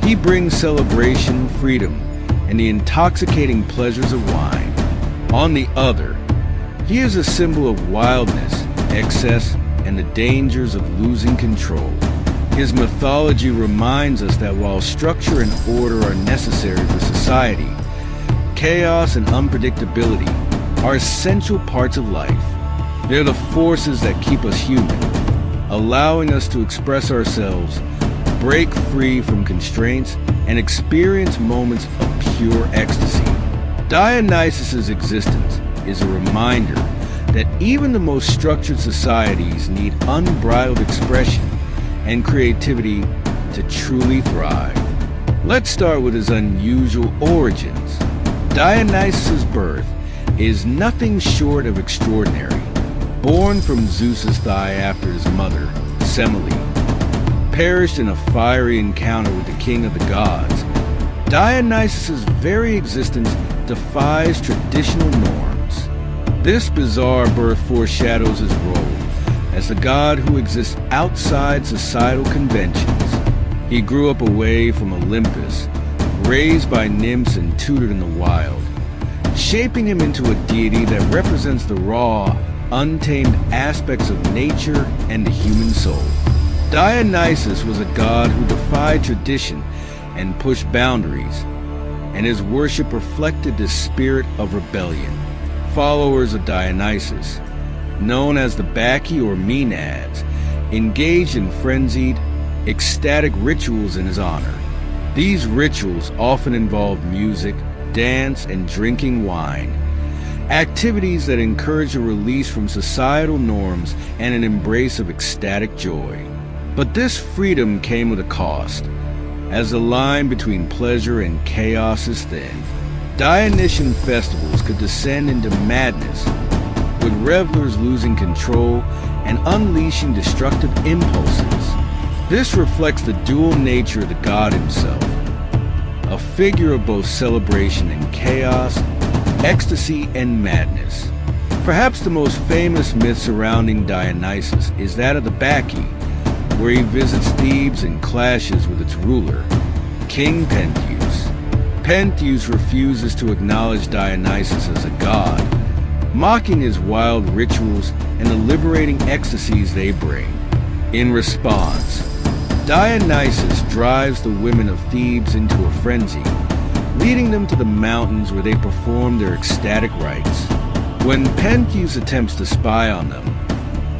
S1: he brings celebration, freedom, and the intoxicating pleasures of wine. On the other, he is a symbol of wildness, excess, and the dangers of losing control. His mythology reminds us that while structure and order are necessary for society, chaos and unpredictability are essential parts of life. They're the forces that keep us human, allowing us to express ourselves, break free from constraints, and experience moments of pure ecstasy. Dionysus's existence is a reminder that even the most structured societies need unbridled expression and creativity to truly thrive. Let's start with his unusual origins. Dionysus's birth is nothing short of extraordinary. Born from Zeus's thigh after his mother, Semele, perished in a fiery encounter with the king of the gods, Dionysus's very existence defies traditional norms. This bizarre birth foreshadows his role as the god who exists outside societal conventions. He grew up away from Olympus, raised by nymphs and tutored in the wild, shaping him into a deity that represents the raw, untamed aspects of nature and the human soul. Dionysus was a god who defied tradition and pushed boundaries, and his worship reflected the spirit of rebellion. Followers of Dionysus, known as the Bacchae or Maenads, engaged in frenzied, ecstatic rituals in his honor. These rituals often involved music, dance, and drinking wine, activities that encourage a release from societal norms and an embrace of ecstatic joy. But this freedom came with a cost. As the line between pleasure and chaos is thin, Dionysian festivals could descend into madness, with revelers losing control and unleashing destructive impulses. This reflects the dual nature of the god himself, a figure of both celebration and chaos, ecstasy and madness. Perhaps the most famous myth surrounding Dionysus is that of the Bacchae, where he visits Thebes and clashes with its ruler, King Pentheus. Pentheus refuses to acknowledge Dionysus as a god, mocking his wild rituals and the liberating ecstasies they bring. In response, Dionysus drives the women of Thebes into a frenzy, leading them to the mountains where they perform their ecstatic rites. When Pentheus attempts to spy on them,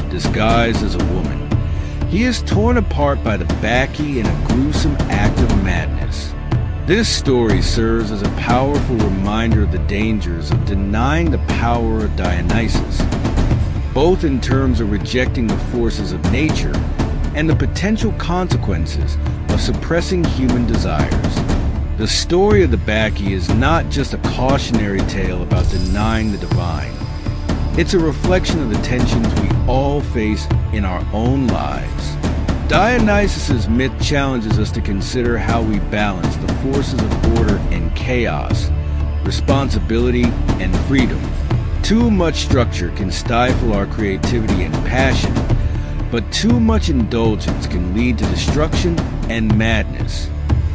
S1: disguised as a woman, he is torn apart by the Bacchae in a gruesome act of madness. This story serves as a powerful reminder of the dangers of denying the power of Dionysus, both in terms of rejecting the forces of nature and the potential consequences of suppressing human desires. The story of the Bacchae is not just a cautionary tale about denying the divine. It's a reflection of the tensions we all face in our own lives. Dionysus's myth challenges us to consider how we balance the forces of order and chaos, responsibility and freedom. Too much structure can stifle our creativity and passion, but too much indulgence can lead to destruction and madness.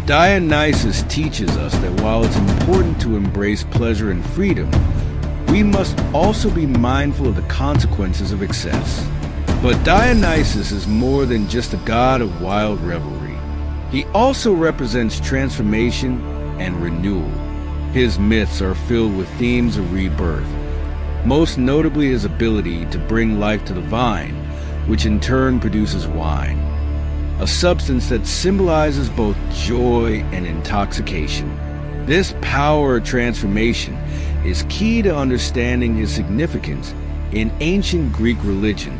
S1: Dionysus teaches us that while it's important to embrace pleasure and freedom, we must also be mindful of the consequences of excess. But Dionysus is more than just a god of wild revelry. He also represents transformation and renewal. His myths are filled with themes of rebirth, most notably his ability to bring life to the vine, which in turn produces wine, a substance that symbolizes both joy and intoxication. This power of transformation is key to understanding his significance in ancient Greek religion.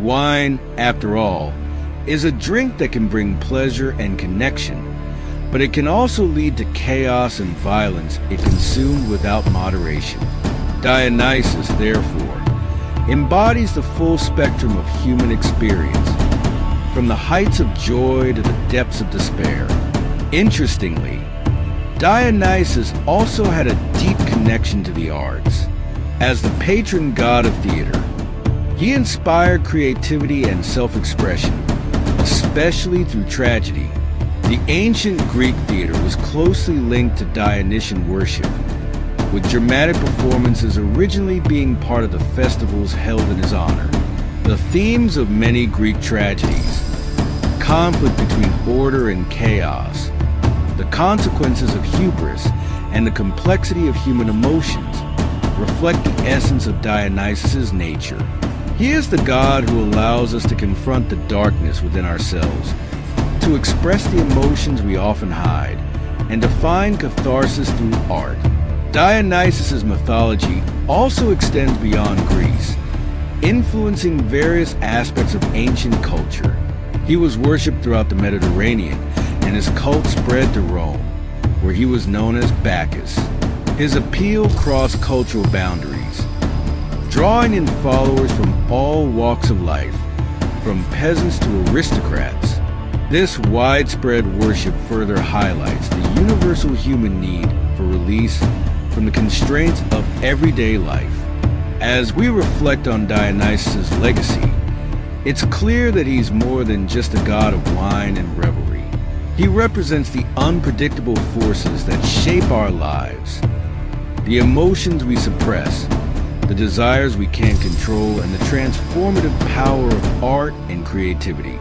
S1: Wine, after all, is a drink that can bring pleasure and connection, but it can also lead to chaos and violence if consumed without moderation. Dionysus, therefore, embodies the full spectrum of human experience, from the heights of joy to the depths of despair. Interestingly, Dionysus also had a deep connection to the arts. As the patron god of theater, he inspired creativity and self-expression, especially through tragedy. The ancient Greek theater was closely linked to Dionysian worship, with dramatic performances originally being part of the festivals held in his honor. The themes of many Greek tragedies, conflict between order and chaos, the consequences of hubris, and the complexity of human emotions reflect the essence of Dionysus's nature. He is the god who allows us to confront the darkness within ourselves, to express the emotions we often hide, and to find catharsis through art. Dionysus's mythology also extends beyond Greece, influencing various aspects of ancient culture. He was worshipped throughout the Mediterranean, and his cult spread to Rome, where he was known as Bacchus. His appeal crossed cultural boundaries, drawing in followers from all walks of life, from peasants to aristocrats. This widespread worship further highlights the universal human need for release from the constraints of everyday life. As we reflect on Dionysus' legacy, it's clear that he's more than just a god of wine and revelry. He represents the unpredictable forces that shape our lives, the emotions we suppress, the desires we can't control, and the transformative power of art and creativity.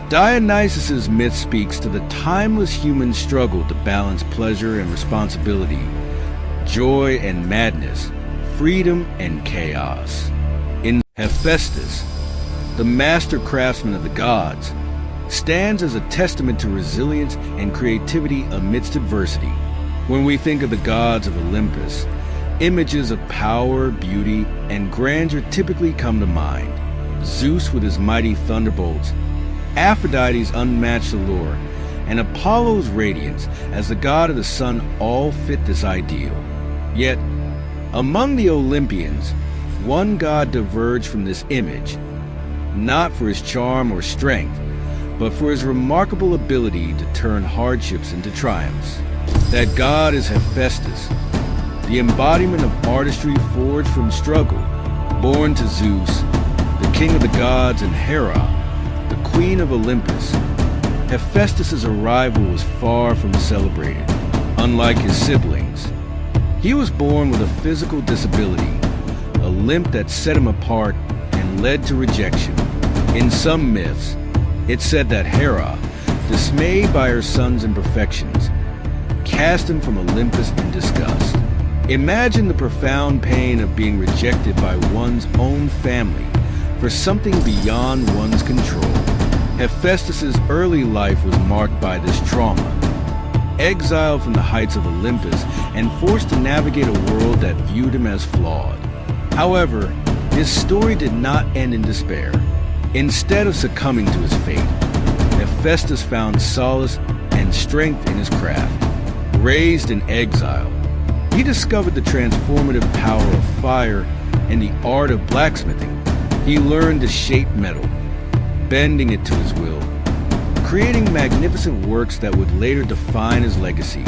S1: Dionysus' myth speaks to the timeless human struggle to balance pleasure and responsibility, joy and madness, freedom and chaos. In Hephaestus, the master craftsman of the gods, stands as a testament to resilience and creativity amidst adversity. When we think of the gods of Olympus, images of power, beauty, and grandeur typically come to mind. Zeus with his mighty thunderbolts, Aphrodite's unmatched allure, and Apollo's radiance as the god of the sun all fit this ideal. Yet, among the Olympians, one god diverged from this image, not for his charm or strength, but for his remarkable ability to turn hardships into triumphs. That god is Hephaestus, the embodiment of artistry forged from struggle, Born to Zeus, the king of the gods, and Hera, the queen of Olympus, Hephaestus' arrival was far from celebrated. Unlike his siblings, he was born with a physical disability, a limp that set him apart and led to rejection. In some myths, it's said that Hera, dismayed by her son's imperfections, cast him from Olympus in disgust. Imagine the profound pain of being rejected by one's own family for something beyond one's control. Hephaestus' early life was marked by this trauma. Exiled from the heights of Olympus and forced to navigate a world that viewed him as flawed. However, his story did not end in despair. Instead of succumbing to his fate, Hephaestus found solace and strength in his craft. Raised in exile, he discovered the transformative power of fire and the art of blacksmithing. He learned to shape metal, bending it to his will, creating magnificent works that would later define his legacy.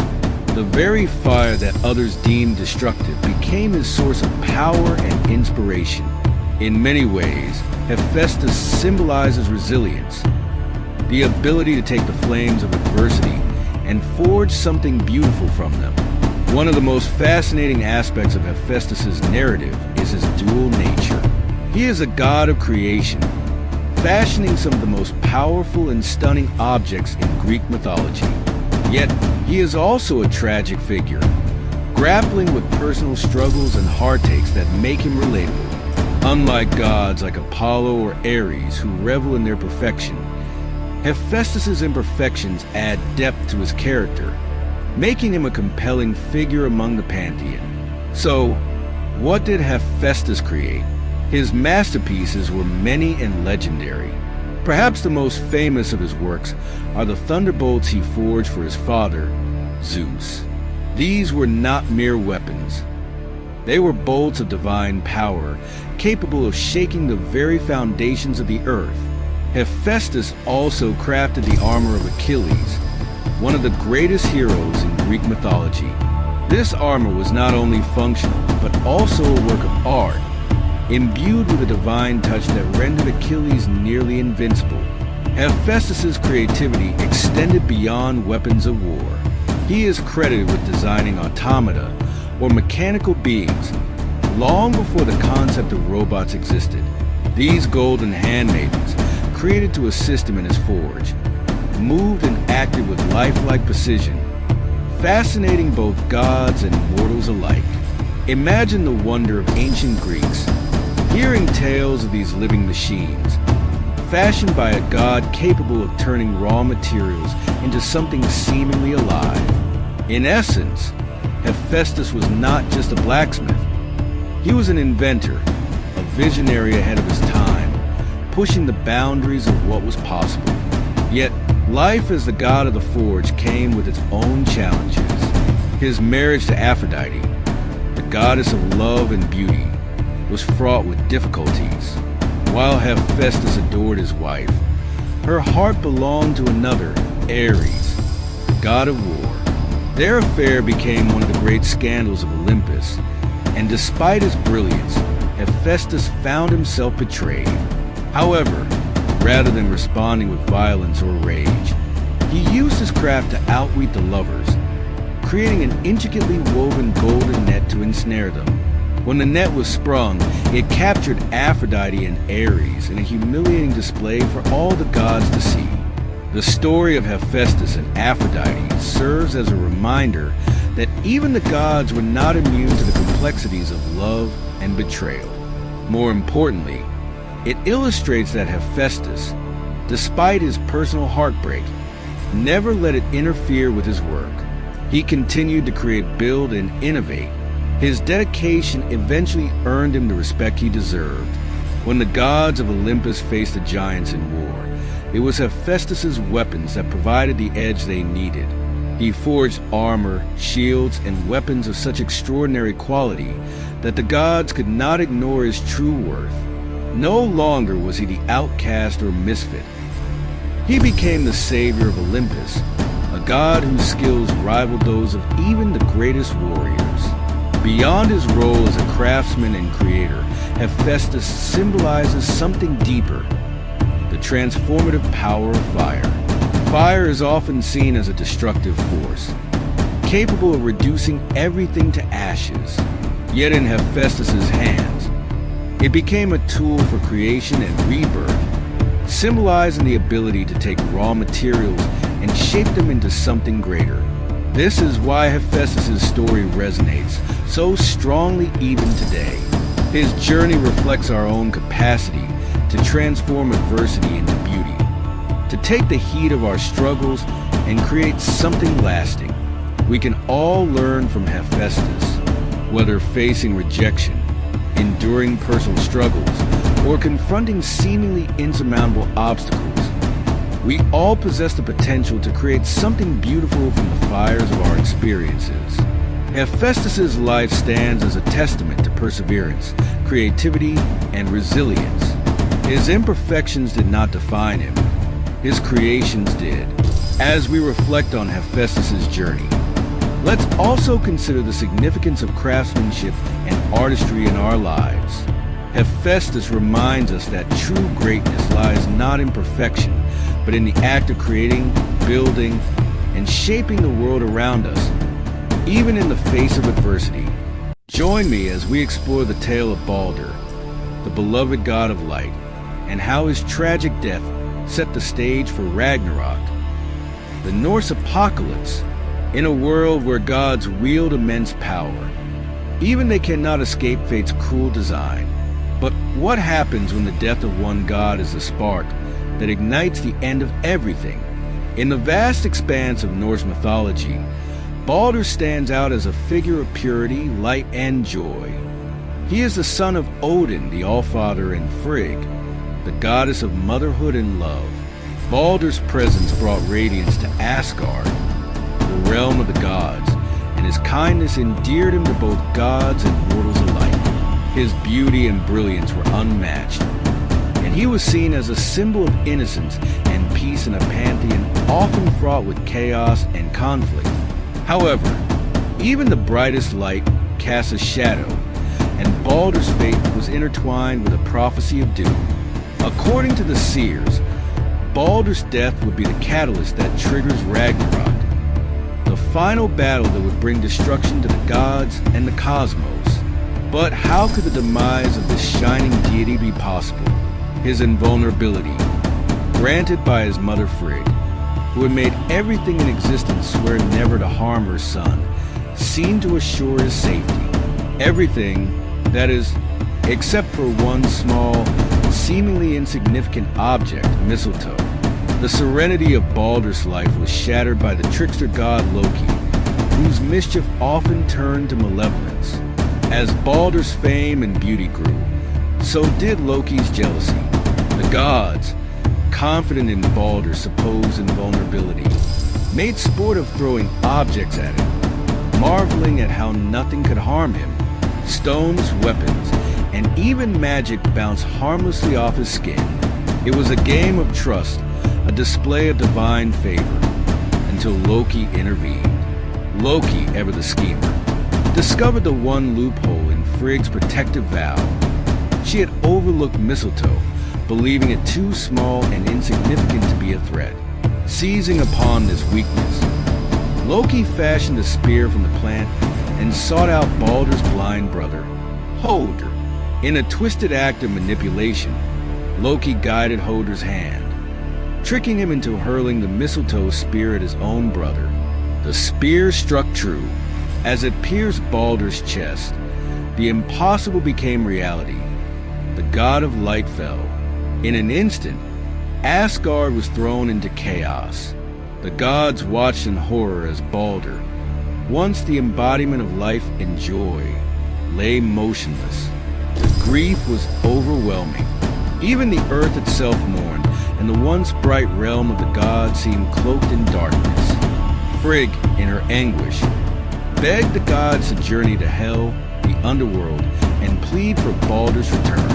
S1: The very fire that others deemed destructive became his source of power and inspiration. In many ways, Hephaestus symbolizes resilience, the ability to take the flames of adversity and forge something beautiful from them. One of the most fascinating aspects of Hephaestus' narrative is his dual nature. He is a god of creation, fashioning some of the most powerful and stunning objects in Greek mythology. Yet, he is also a tragic figure, grappling with personal struggles and heartaches that make him relatable. Unlike gods like Apollo or Ares who revel in their perfection, Hephaestus' imperfections add depth to his character, making him a compelling figure among the pantheon. So, what did Hephaestus create? His masterpieces were many and legendary. Perhaps the most famous of his works are the thunderbolts he forged for his father, Zeus. These were not mere weapons. They were bolts of divine power, capable of shaking the very foundations of the earth. Hephaestus also crafted the armor of Achilles, one of the greatest heroes in Greek mythology. This armor was not only functional, but also a work of art, imbued with a divine touch that rendered Achilles nearly invincible. Hephaestus' creativity extended beyond weapons of war. He is credited with designing automata, or mechanical beings, long before the concept of robots existed. These golden handmaidens, created to assist him in his forge, moved and acted with lifelike precision, fascinating both gods and mortals alike. Imagine the wonder of ancient Greeks, hearing tales of these living machines, fashioned by a god capable of turning raw materials into something seemingly alive. In essence, Hephaestus was not just a blacksmith. He was an inventor, a visionary ahead of his time, pushing the boundaries of what was possible. Yet, life as the god of the forge came with its own challenges. His marriage to Aphrodite, the goddess of love and beauty, was fraught with difficulties. While Hephaestus adored his wife, her heart belonged to another, Ares, the god of war. Their affair became one of the great scandals of Olympus, and despite his brilliance, Hephaestus found himself betrayed. However, rather than responding with violence or rage, he used his craft to outwit the lovers, creating an intricately woven golden net to ensnare them. When the net was sprung, it captured Aphrodite and Ares in a humiliating display for all the gods to see. The story of Hephaestus and Aphrodite serves as a reminder that even the gods were not immune to the complexities of love and betrayal. More importantly, it illustrates that Hephaestus, despite his personal heartbreak, never let it interfere with his work. He continued to create, build, and innovate. His dedication eventually earned him the respect he deserved. When the gods of Olympus faced the giants in war, it was Hephaestus' weapons that provided the edge they needed. He forged armor, shields, and weapons of such extraordinary quality that the gods could not ignore his true worth. No longer was he the outcast or misfit. He became the savior of Olympus, a god whose skills rivaled those of even the greatest warriors. Beyond his role as a craftsman and creator, Hephaestus symbolizes something deeper, the transformative power of fire. Fire is often seen as a destructive force, capable of reducing everything to ashes. Yet in Hephaestus's hands, it became a tool for creation and rebirth, symbolizing the ability to take raw materials and shape them into something greater. This is why Hephaestus's story resonates so strongly even today. His journey reflects our own capacity to transform adversity into beauty, to take the heat of our struggles and create something lasting. We can all learn from Hephaestus, whether facing rejection, enduring personal struggles, or confronting seemingly insurmountable obstacles. We all possess the potential to create something beautiful from the fires of our experiences. Hephaestus's life stands as a testament to perseverance, creativity, and resilience. His imperfections did not define him. His creations did. As we reflect on Hephaestus's journey, let's also consider the significance of craftsmanship and artistry in our lives. Hephaestus reminds us that true greatness lies not in perfection, but in the act of creating, building, and shaping the world around us, even in the face of adversity. Join me as we explore the tale of Balder, the beloved god of light, and how his tragic death set the stage for Ragnarok, the Norse apocalypse. In a world where gods wield immense power, even they cannot escape fate's cruel design. But what happens when the death of one god is the spark that ignites the end of everything? In the vast expanse of Norse mythology, Balder stands out as a figure of purity, light, and joy. He is the son of Odin, the Allfather, and Frigg, the goddess of motherhood and love. Balder's presence brought radiance to Asgard, the realm of the gods, and his kindness endeared him to both gods and mortals alike. His beauty and brilliance were unmatched, and he was seen as a symbol of innocence and peace in a pantheon often fraught with chaos and conflict. However, even the brightest light casts a shadow, and Balder's fate was intertwined with a prophecy of doom. According to the seers, Balder's death would be the catalyst that triggers Ragnarok, the final battle that would bring destruction to the gods and the cosmos. But how could the demise of this shining deity be possible? His invulnerability, granted by his mother Frigg, who had made everything in existence swear never to harm her son, seemed to assure his safety. Everything, that is, except for one small, seemingly insignificant object, mistletoe. The serenity of Balder's life was shattered by the trickster god Loki, whose mischief often turned to malevolence. As Balder's fame and beauty grew, so did Loki's jealousy. The gods, confident in Balder's supposed invulnerability, made sport of throwing objects at him, marveling at how nothing could harm him. Stones, weapons, and even magic bounced harmlessly off his skin. It was a game of trust, a display of divine favor, until Loki intervened. Loki, ever the schemer, discovered the one loophole in Frigg's protective vow. She had overlooked mistletoe, believing it too small and insignificant to be a threat. Seizing upon this weakness, Loki fashioned a spear from the plant and sought out Balder's blind brother, Hoder. In a twisted act of manipulation, Loki guided Hoder's hand, tricking him into hurling the mistletoe spear at his own brother. The spear struck true. As it pierced Balder's chest, the impossible became reality. The god of light fell. In an instant, Asgard was thrown into chaos. The gods watched in horror as Balder, once the embodiment of life and joy, lay motionless. The grief was overwhelming. Even the earth itself mourned, and the once bright realm of the gods seemed cloaked in darkness. Frigg, in her anguish, begged the gods to journey to Hell, the underworld, and plead for Balder's return.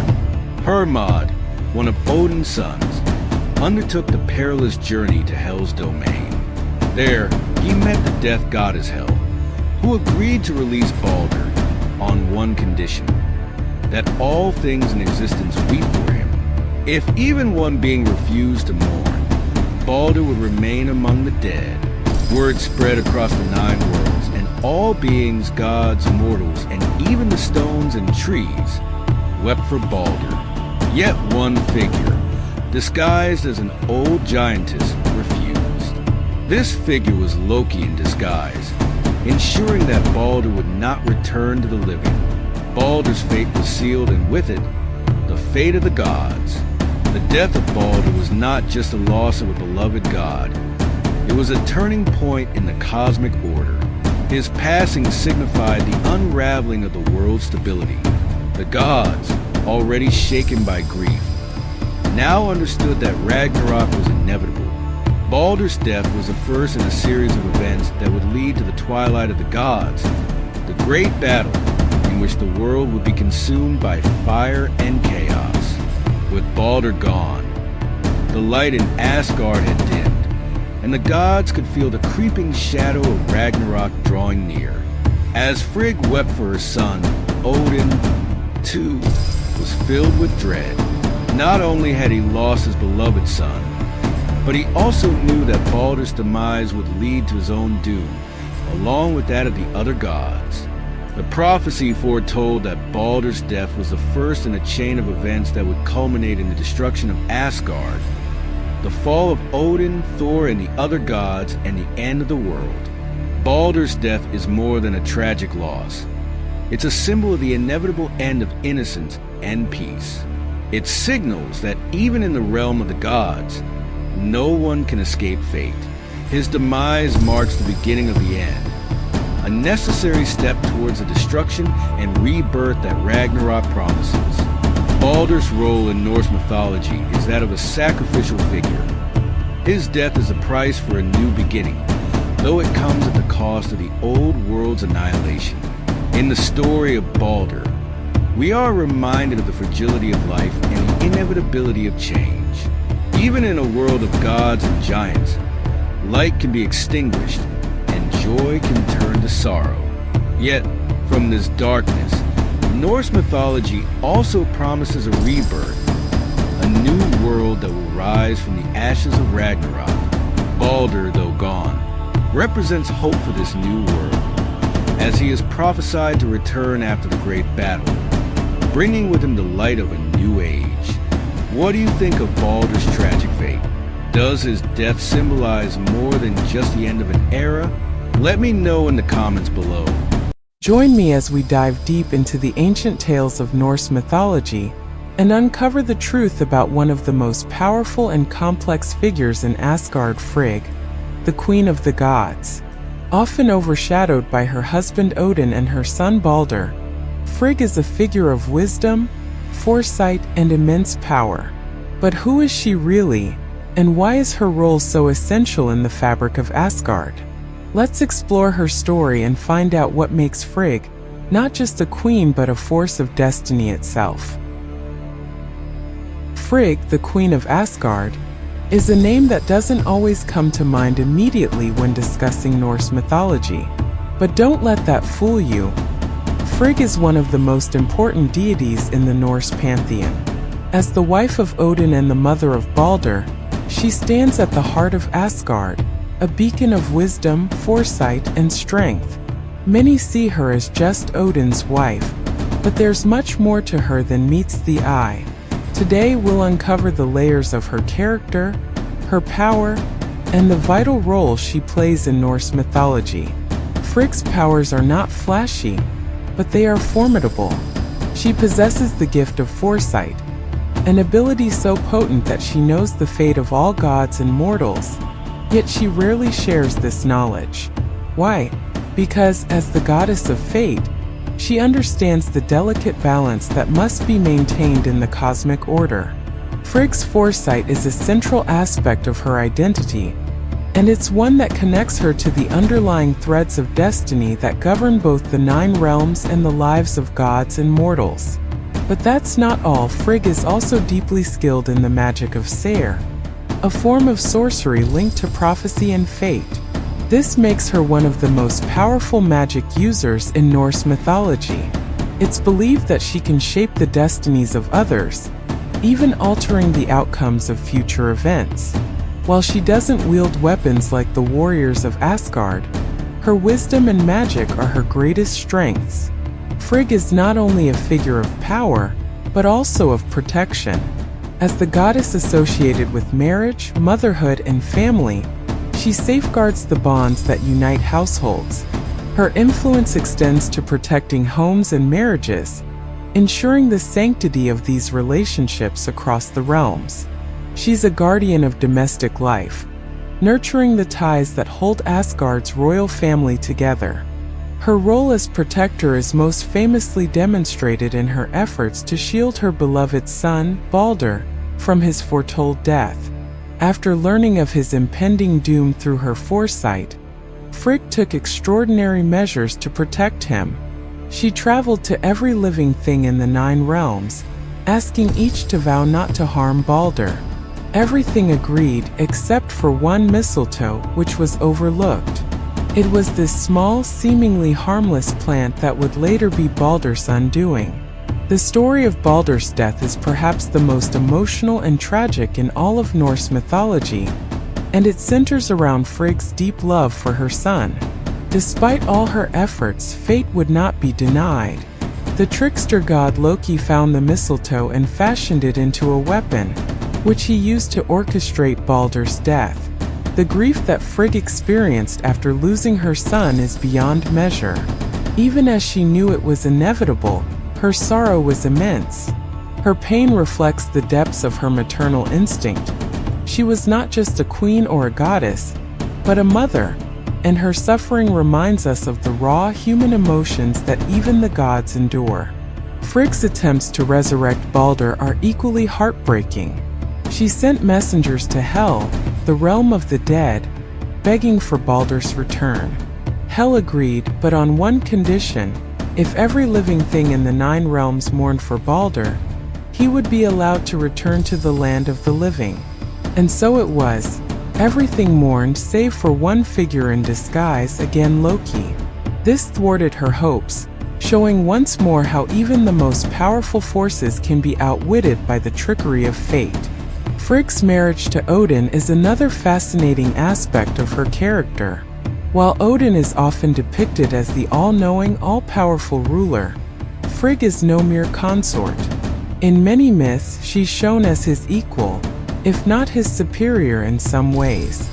S1: Hermes, one of Odin's sons, undertook the perilous journey to Hell's domain. There, he met the death goddess Hel, who agreed to release Balder on one condition: that all things in existence weep for him. If even one being refused to mourn, Balder would remain among the dead. Word spread across the 9 worlds, and all beings, gods, mortals, and even the stones and trees wept for Balder. Yet one figure, disguised as an old giantess, refused. This figure was Loki in disguise, ensuring that Balder would not return to the living. Balder's fate was sealed, and with it, the fate of the gods. The death of Balder was not just the loss of a beloved god. It was a turning point in the cosmic order. His passing signified the unraveling of the world's stability. The gods, already shaken by grief, now understood that Ragnarok was inevitable. Balder's death was the first in a series of events that would lead to the twilight of the gods, the great battle in which the world would be consumed by fire and chaos. With Balder gone, the light in Asgard had dimmed, and the gods could feel the creeping shadow of Ragnarok drawing near. As Frigg wept for her son, Odin, too, was filled with dread. Not only had he lost his beloved son, but he also knew that Balder's demise would lead to his own doom, along with that of the other gods. The prophecy foretold that Balder's death was the first in a chain of events that would culminate in the destruction of Asgard, the fall of Odin, Thor, and the other gods, and the end of the world. Balder's death is more than a tragic loss. It's a symbol of the inevitable end of innocence and peace. It signals that even in the realm of the gods, no one can escape fate. His demise marks the beginning of the end, a necessary step towards the destruction and rebirth that Ragnarok promises. Balder's role in Norse mythology is that of a sacrificial figure. His death is a price for a new beginning, though it comes at the cost of the old world's annihilation. In the story of Balder, we are reminded of the fragility of life and the inevitability of change. Even in a world of gods and giants, light can be extinguished and joy can turn to sorrow. Yet, from this darkness, Norse mythology also promises a rebirth, a new world that will rise from the ashes of Ragnarok. Balder, though gone, represents hope for this new world, as he is prophesied to return after the great battle, bringing with him the light of a new age. What do you think of Balder's tragic fate? Does his death symbolize more than just the end of an era? Let me know in the comments below.
S2: Join me as we dive deep into the ancient tales of Norse mythology and uncover the truth about one of the most powerful and complex figures in Asgard, Frigg, the Queen of the Gods. Often overshadowed by her husband Odin and her son Balder, Frigg is a figure of wisdom, foresight, and immense power. But who is she really, and why is her role so essential in the fabric of Asgard? Let's explore her story and find out what makes Frigg not just a queen but a force of destiny itself. Frigg, the Queen of Asgard, is a name that doesn't always come to mind immediately when discussing Norse mythology. But don't let that fool you. Frigg is one of the most important deities in the Norse pantheon. As the wife of Odin and the mother of Balder, she stands at the heart of Asgard, a beacon of wisdom, foresight, and strength. Many see her as just Odin's wife, but there's much more to her than meets the eye. Today we'll uncover the layers of her character, her power, and the vital role she plays in Norse mythology. Frigg's powers are not flashy, but they are formidable. She possesses the gift of foresight, an ability so potent that she knows the fate of all gods and mortals, yet she rarely shares this knowledge. Why? Because, as the goddess of fate, she understands the delicate balance that must be maintained in the cosmic order. Frigg's foresight is a central aspect of her identity, and it's one that connects her to the underlying threads of destiny that govern both the 9 realms and the lives of gods and mortals. But that's not all. Frigg is also deeply skilled in the magic of Seir, a form of sorcery linked to prophecy and fate. This makes her one of the most powerful magic users in Norse mythology. It's believed that she can shape the destinies of others, even altering the outcomes of future events. While she doesn't wield weapons like the warriors of Asgard, her wisdom and magic are her greatest strengths. Frigg is not only a figure of power, but also of protection. As the goddess associated with marriage, motherhood, and family, she safeguards the bonds that unite households. Her influence extends to protecting homes and marriages, ensuring the sanctity of these relationships across the realms. She's a guardian of domestic life, nurturing the ties that hold Asgard's royal family together. Her role as protector is most famously demonstrated in her efforts to shield her beloved son, Balder, from his foretold death. After learning of his impending doom through her foresight, Frigg took extraordinary measures to protect him. She traveled to every living thing in the 9 realms, asking each to vow not to harm Balder. Everything agreed except for one mistletoe, which was overlooked. It was this small, seemingly harmless plant that would later be Balder's undoing. The story of Balder's death is perhaps the most emotional and tragic in all of Norse mythology, and it centers around Frigg's deep love for her son. Despite all her efforts, fate would not be denied. The trickster god Loki found the mistletoe and fashioned it into a weapon, which he used to orchestrate Balder's death. The grief that Frigg experienced after losing her son is beyond measure. Even as she knew it was inevitable, her sorrow was immense. Her pain reflects the depths of her maternal instinct. She was not just a queen or a goddess, but a mother, and her suffering reminds us of the raw human emotions that even the gods endure. Frigg's attempts to resurrect Balder are equally heartbreaking. She sent messengers to Hel, the realm of the dead, begging for Balder's return. Hel agreed, but on one condition: if every living thing in the 9 realms mourned for Balder, he would be allowed to return to the land of the living. And so it was. Everything mourned save for one figure in disguise, again Loki. This thwarted her hopes, showing once more how even the most powerful forces can be outwitted by the trickery of fate. Frigg's marriage to Odin is another fascinating aspect of her character. While Odin is often depicted as the all-knowing, all-powerful ruler, Frigg is no mere consort. In many myths, she's shown as his equal, if not his superior in some ways.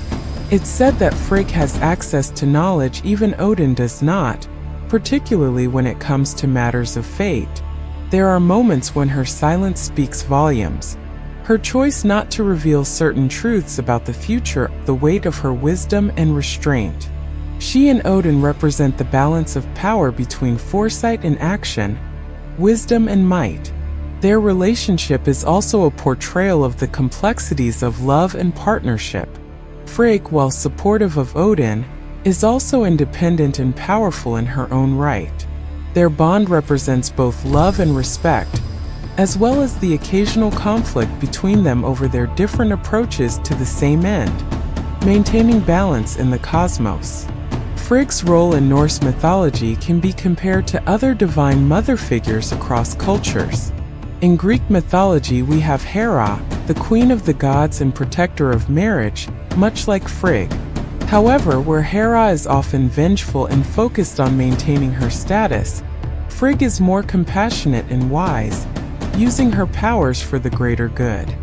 S2: It's said that Frigg has access to knowledge even Odin does not, particularly when it comes to matters of fate. There are moments when her silence speaks volumes. Her choice not to reveal certain truths about the future, the weight of her wisdom and restraint. She and Odin represent the balance of power between foresight and action, wisdom and might. Their relationship is also a portrayal of the complexities of love and partnership. Frigg, while supportive of Odin, is also independent and powerful in her own right. Their bond represents both love and respect, as well as the occasional conflict between them over their different approaches to the same end, maintaining balance in the cosmos. Frigg's role in Norse mythology can be compared to other divine mother figures across cultures. In Greek mythology we have Hera, the queen of the gods and protector of marriage, much like Frigg. However, where Hera is often vengeful and focused on maintaining her status, Frigg is more compassionate and wise, using her powers for the greater good.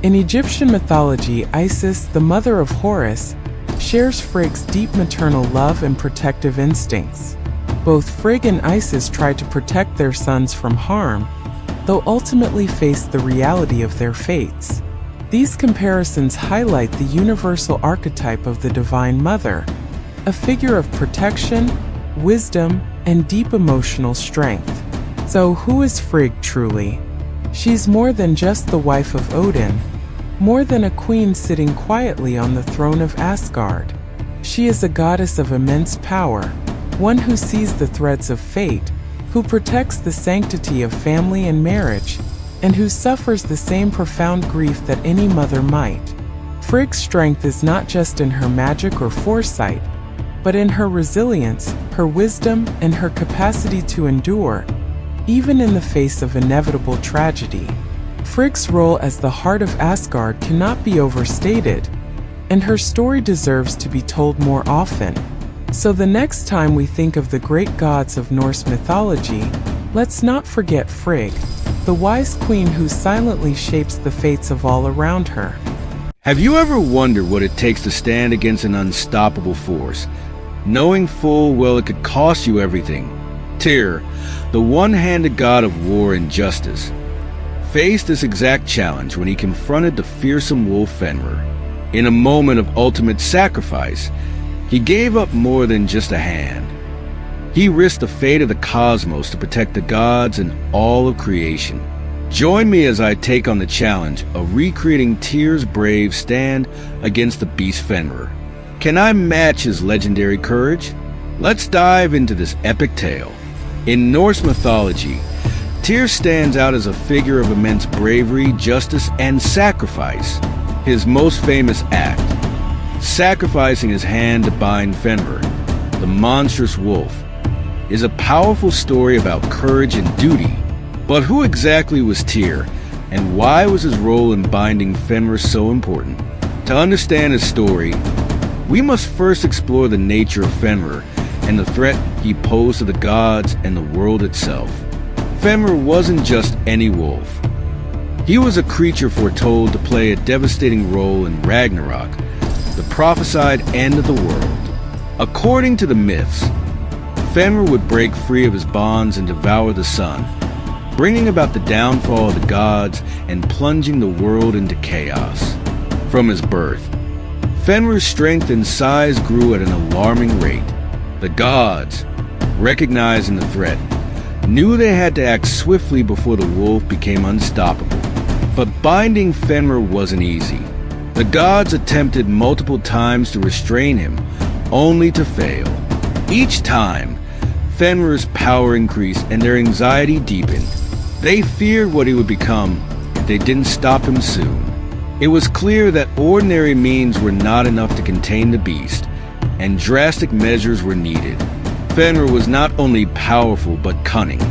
S2: In Egyptian mythology, Isis, the mother of Horus, shares Frigg's deep maternal love and protective instincts. Both Frigg and Isis try to protect their sons from harm, though ultimately face the reality of their fates. These comparisons highlight the universal archetype of the Divine Mother, a figure of protection, wisdom, and deep emotional strength. So who is Frigg truly? She's more than just the wife of Odin, more than a queen sitting quietly on the throne of Asgard. She is a goddess of immense power, one who sees the threads of fate, who protects the sanctity of family and marriage, and who suffers the same profound grief that any mother might. Frigg's strength is not just in her magic or foresight, but in her resilience, her wisdom, and her capacity to endure, even in the face of inevitable tragedy. Frigg's role as the heart of Asgard cannot be overstated, and her story deserves to be told more often. So the next time we think of the great gods of Norse mythology, let's not forget Frigg, the wise queen who silently shapes the fates of all around her.
S1: Have you ever wondered what it takes to stand against an unstoppable force, knowing full well it could cost you everything? Tyr, the one-handed god of war and justice, faced this exact challenge when he confronted the fearsome wolf Fenrir. In a moment of ultimate sacrifice, he gave up more than just a hand. He risked the fate of the cosmos to protect the gods and all of creation. Join me as I take on the challenge of recreating Tyr's brave stand against the beast Fenrir. Can I match his legendary courage? Let's dive into this epic tale. In Norse mythology, Tyr stands out as a figure of immense bravery, justice, and sacrifice. His most famous act, sacrificing his hand to bind Fenrir, the monstrous wolf, is a powerful story about courage and duty. But who exactly was Tyr, and why was his role in binding Fenrir so important? To understand his story, we must first explore the nature of Fenrir and the threat he posed to the gods and the world itself. Fenrir wasn't just any wolf. He was a creature foretold to play a devastating role in Ragnarok, the prophesied end of the world. According to the myths, Fenrir would break free of his bonds and devour the sun, bringing about the downfall of the gods and plunging the world into chaos. From his birth, Fenrir's strength and size grew at an alarming rate. The gods, recognizing the threat, knew they had to act swiftly before the wolf became unstoppable. But binding Fenrir wasn't easy. The gods attempted multiple times to restrain him, only to fail. Each time, Fenrir's power increased and their anxiety deepened. They feared what he would become if they didn't stop him soon. It was clear that ordinary means were not enough to contain the beast, and drastic measures were needed. Fenrir was not only powerful but cunning,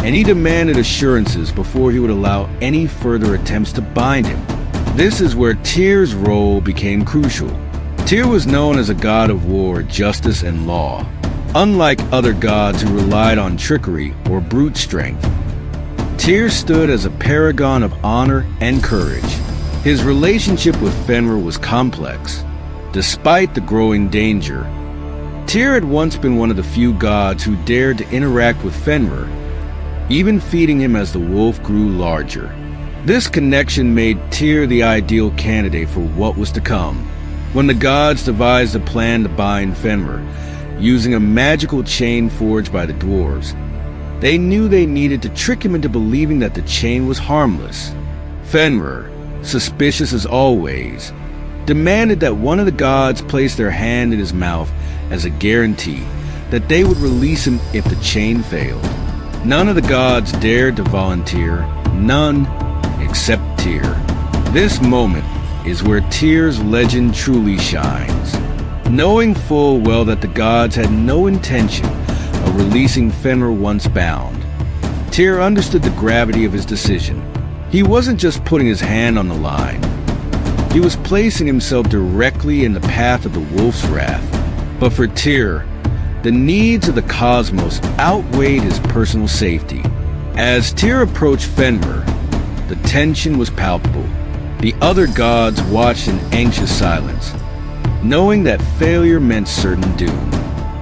S1: and he demanded assurances before he would allow any further attempts to bind him. This is where Tyr's role became crucial. Tyr was known as a god of war, justice, and law. Unlike other gods who relied on trickery or brute strength, Tyr stood as a paragon of honor and courage. His relationship with Fenrir was complex. Despite the growing danger, Tyr had once been one of the few gods who dared to interact with Fenrir, even feeding him as the wolf grew larger. This connection made Tyr the ideal candidate for what was to come. When the gods devised a plan to bind Fenrir, using a magical chain forged by the dwarves, they knew they needed to trick him into believing that the chain was harmless. Fenrir, suspicious as always, demanded that one of the gods place their hand in his mouth as a guarantee that they would release him if the chain failed. None of the gods dared to volunteer, none except Tyr. This moment is where Tyr's legend truly shines. Knowing full well that the gods had no intention of releasing Fenrir once bound, Tyr understood the gravity of his decision. He wasn't just putting his hand on the line. He was placing himself directly in the path of the wolf's wrath. But for Tyr, the needs of the cosmos outweighed his personal safety. As Tyr approached Fenrir, the tension was palpable. The other gods watched in anxious silence, knowing that failure meant certain doom.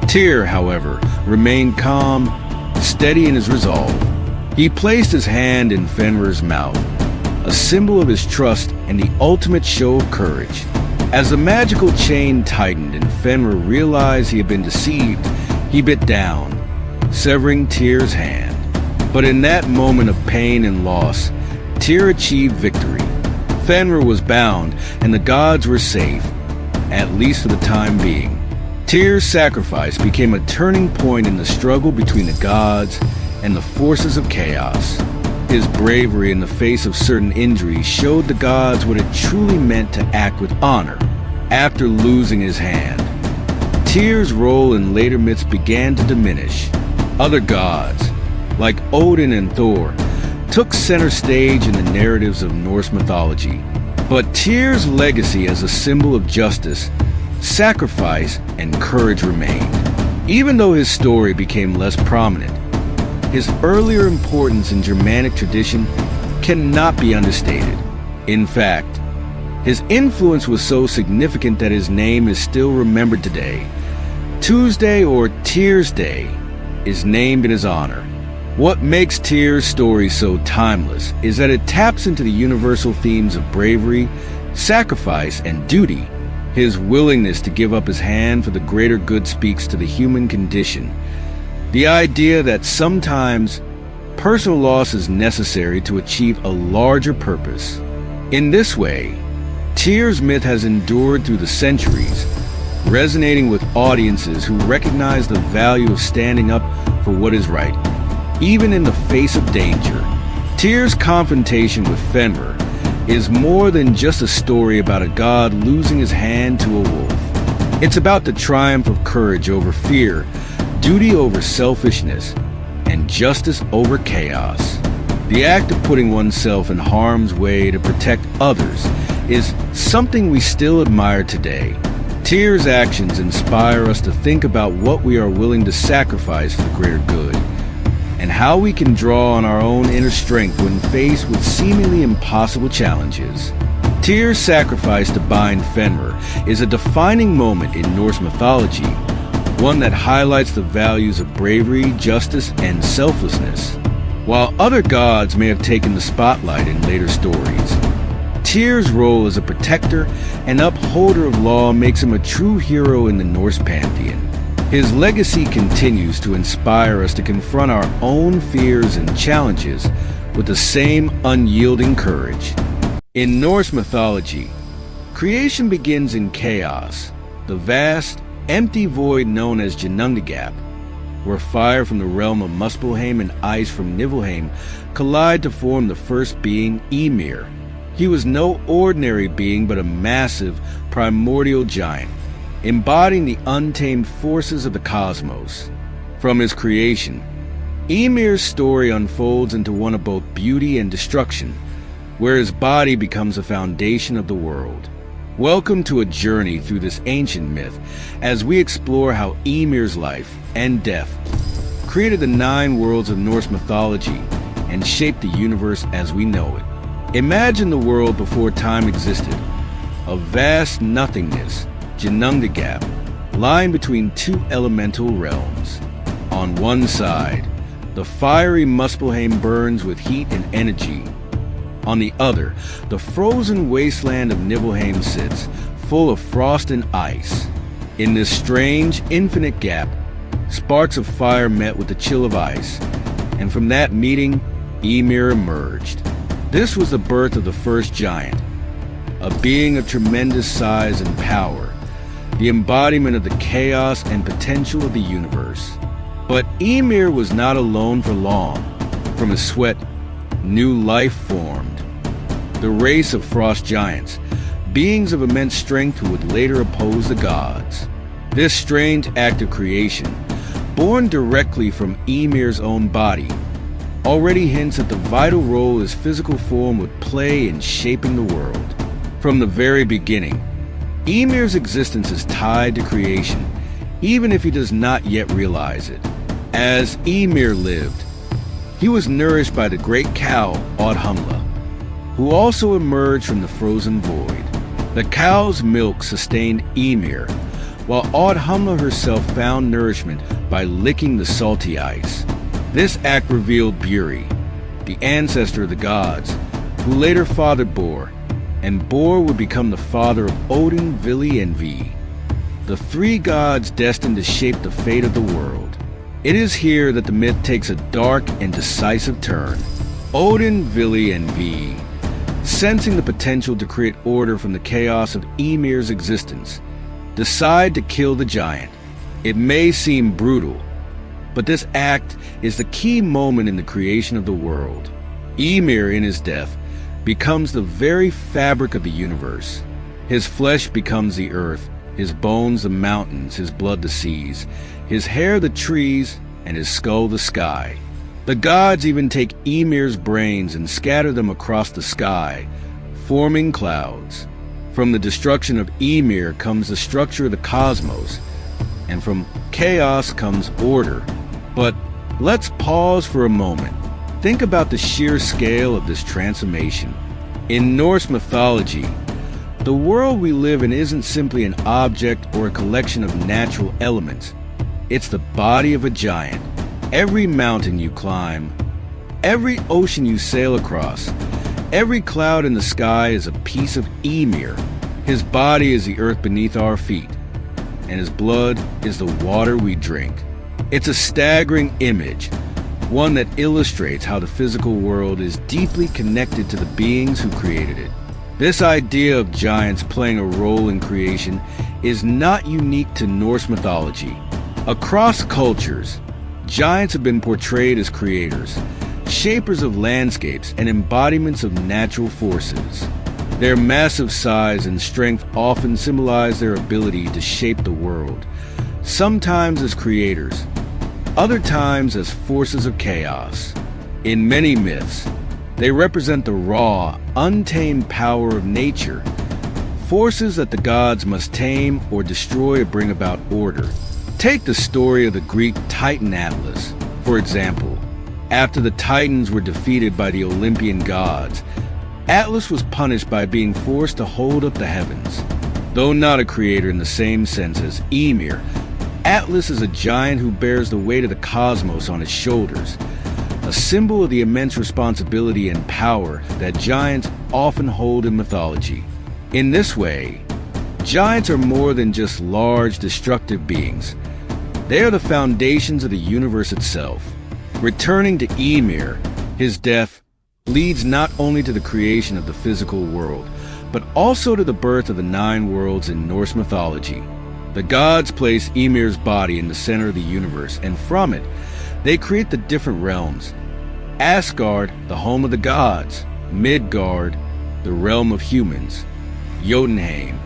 S1: Tyr, however, remained calm, steady in his resolve. He placed his hand in Fenrir's mouth, a symbol of his trust and the ultimate show of courage. As the magical chain tightened and Fenrir realized he had been deceived, he bit down, severing Tyr's hand. But in that moment of pain and loss, Tyr achieved victory. Fenrir was bound, and the gods were safe, at least for the time being. Tyr's sacrifice became a turning point in the struggle between the gods and the forces of chaos. His bravery in the face of certain injuries showed the gods what it truly meant to act with honor. After losing his hand, Tyr's role in later myths began to diminish. Other gods, like Odin and Thor, took center stage in the narratives of Norse mythology. But Tyr's legacy as a symbol of justice, sacrifice, and courage remained. Even though his story became less prominent, his earlier importance in Germanic tradition cannot be understated. In fact, his influence was so significant that his name is still remembered today. Tuesday, or Tyr's Day, is named in his honor. What makes Tyr's story so timeless is that it taps into the universal themes of bravery, sacrifice, and duty. His willingness to give up his hand for the greater good speaks to the human condition. The idea that sometimes personal loss is necessary to achieve a larger purpose. In this way, Tyr's myth has endured through the centuries, resonating with audiences who recognize the value of standing up for what is right, even in the face of danger. Tyr's confrontation with Fenrir is more than just a story about a god losing his hand to a wolf. It's about the triumph of courage over fear, duty over selfishness, and justice over chaos. The act of putting oneself in harm's way to protect others is something we still admire today. Tyr's actions inspire us to think about what we are willing to sacrifice for the greater good, and how we can draw on our own inner strength when faced with seemingly impossible challenges. Tyr's sacrifice to bind Fenrir is a defining moment in Norse mythology, one that highlights the values of bravery, justice, and selflessness. While other gods may have taken the spotlight in later stories, Tyr's role as a protector and upholder of law makes him a true hero in the Norse pantheon. His legacy continues to inspire us to confront our own fears and challenges with the same unyielding courage. In Norse mythology, creation begins in chaos, the vast, empty void known as Ginnungagap, where fire from the realm of Muspelheim and ice from Niflheim collide to form the first being, Ymir. He was no ordinary being but a massive, primordial giant, embodying the untamed forces of the cosmos. From his creation, Ymir's story unfolds into one of both beauty and destruction, where his body becomes the foundation of the world. Welcome to a journey through this ancient myth as we explore how Ymir's life and death created the 9 worlds of Norse mythology and shaped the universe as we know it. Imagine the world before time existed, a vast nothingness, Ginnungagap, lying between 2 elemental realms. On one side, the fiery Muspelheim burns with heat and energy. On the other, the frozen wasteland of Niflheim sits, full of frost and ice. In this strange, infinite gap, sparks of fire met with the chill of ice, and from that meeting, Ymir emerged. This was the birth of the first giant, a being of tremendous size and power, the embodiment of the chaos and potential of the universe. But Ymir was not alone for long. From his sweat, new life formed. The race of frost giants, beings of immense strength who would later oppose the gods. This strange act of creation, born directly from Ymir's own body, already hints at the vital role his physical form would play in shaping the world. From the very beginning, Ymir's existence is tied to creation, even if he does not yet realize it. As Ymir lived, he was nourished by the great cow Audhumla, who also emerged from the frozen void. The cow's milk sustained Ymir, while Audhumla herself found nourishment by licking the salty ice. This act revealed Buri, the ancestor of the gods, who later fathered Bor, and Bor would become the father of Odin, Vili, and Vi, the 3 gods destined to shape the fate of the world. It is here that the myth takes a dark and decisive turn. Odin, Vili, and Vi, sensing the potential to create order from the chaos of Ymir's existence, decide to kill the giant. It may seem brutal, but this act is the key moment in the creation of the world. Ymir, in his death, becomes the very fabric of the universe. His flesh becomes the earth, his bones the mountains, his blood the seas, his hair the trees, and his skull the sky. The gods even take Ymir's brains and scatter them across the sky, forming clouds. From the destruction of Ymir comes the structure of the cosmos, and from chaos comes order. But let's pause for a moment. Think about the sheer scale of this transformation. In Norse mythology, the world we live in isn't simply an object or a collection of natural elements. It's the body of a giant. Every mountain you climb, every ocean you sail across, every cloud in the sky is a piece of Ymir. His body is the earth beneath our feet, and his blood is the water we drink. It's a staggering image, one that illustrates how the physical world is deeply connected to the beings who created it. This idea of giants playing a role in creation is not unique to Norse mythology. Across cultures, giants have been portrayed as creators, shapers of landscapes, and embodiments of natural forces. Their massive size and strength often symbolize their ability to shape the world, sometimes as creators, other times as forces of chaos. In many myths, they represent the raw, untamed power of nature, forces that the gods must tame or destroy to bring about order. Take the story of the Greek Titan Atlas, for example. After the Titans were defeated by the Olympian gods, Atlas was punished by being forced to hold up the heavens. Though not a creator in the same sense as Ymir, Atlas is a giant who bears the weight of the cosmos on his shoulders, a symbol of the immense responsibility and power that giants often hold in mythology. In this way, giants are more than just large, destructive beings. They are the foundations of the universe itself. Returning to Ymir, his death leads not only to the creation of the physical world, but also to the birth of the 9 worlds in Norse mythology. The gods place Ymir's body in the center of the universe, and from it, they create the different realms. Asgard, the home of the gods. Midgard, the realm of humans. Jotunheim,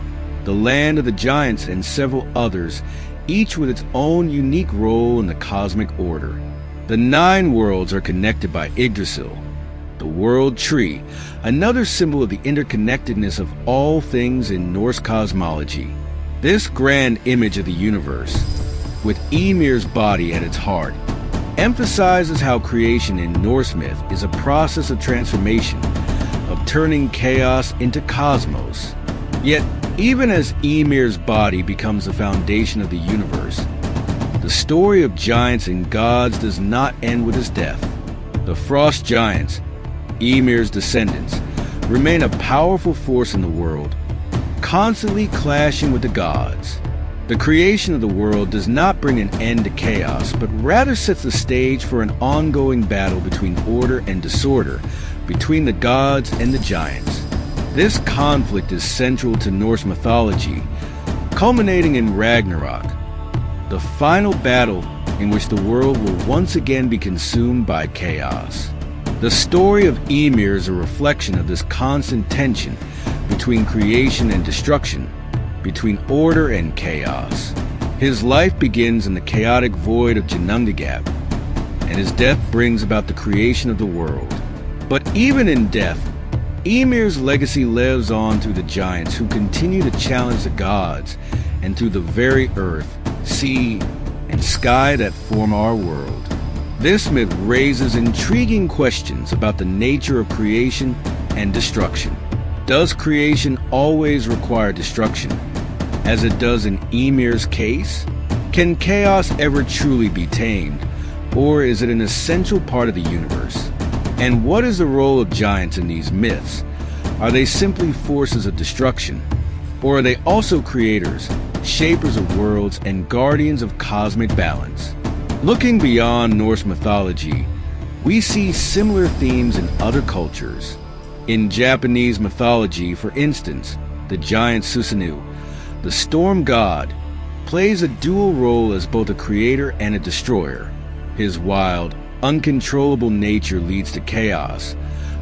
S1: the land of the giants, and several others, each with its own unique role in the cosmic order. The 9 worlds are connected by Yggdrasil, the world tree, another symbol of the interconnectedness of all things in Norse cosmology. This grand image of the universe, with Ymir's body at its heart, emphasizes how creation in Norse myth is a process of transformation, of turning chaos into cosmos. Yet, even as Ymir's body becomes the foundation of the universe, the story of giants and gods does not end with his death. The frost giants, Ymir's descendants, remain a powerful force in the world, constantly clashing with the gods. The creation of the world does not bring an end to chaos, but rather sets the stage for an ongoing battle between order and disorder, between the gods and the giants. This conflict is central to Norse mythology, culminating in Ragnarok, the final battle in which the world will once again be consumed by chaos. The story of Ymir is a reflection of this constant tension between creation and destruction, between order and chaos. His life begins in the chaotic void of Ginnungagap, and his death brings about the creation of the world. But even in death, Ymir's legacy lives on through the giants who continue to challenge the gods, and through the very earth, sea, and sky that form our world. This myth raises intriguing questions about the nature of creation and destruction. Does creation always require destruction, as it does in Ymir's case? Can chaos ever truly be tamed, or is it an essential part of the universe? And what is the role of giants in these myths? Are they simply forces of destruction, or are they also creators, shapers of worlds, and guardians of cosmic balance? Looking beyond Norse mythology, we see similar themes in other cultures. In Japanese mythology, for instance, the giant Susanoo, the storm god, plays a dual role as both a creator and a destroyer. His wild, uncontrollable nature leads to chaos,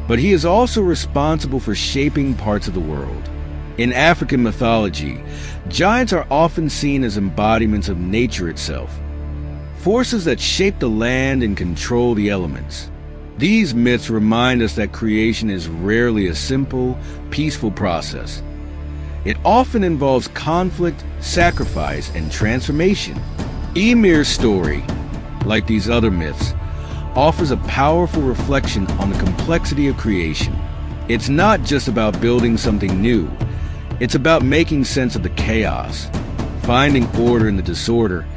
S1: but he is also responsible for shaping parts of the world. In African mythology, giants are often seen as embodiments of nature itself, forces that shape the land and control the elements. These myths remind us that creation is rarely a simple, peaceful process. It often involves conflict, sacrifice, and transformation. Ymir's story, like these other myths, offers a powerful reflection on the complexity of creation. It's not just about building something new. It's about making sense of the chaos, finding order in the disorder,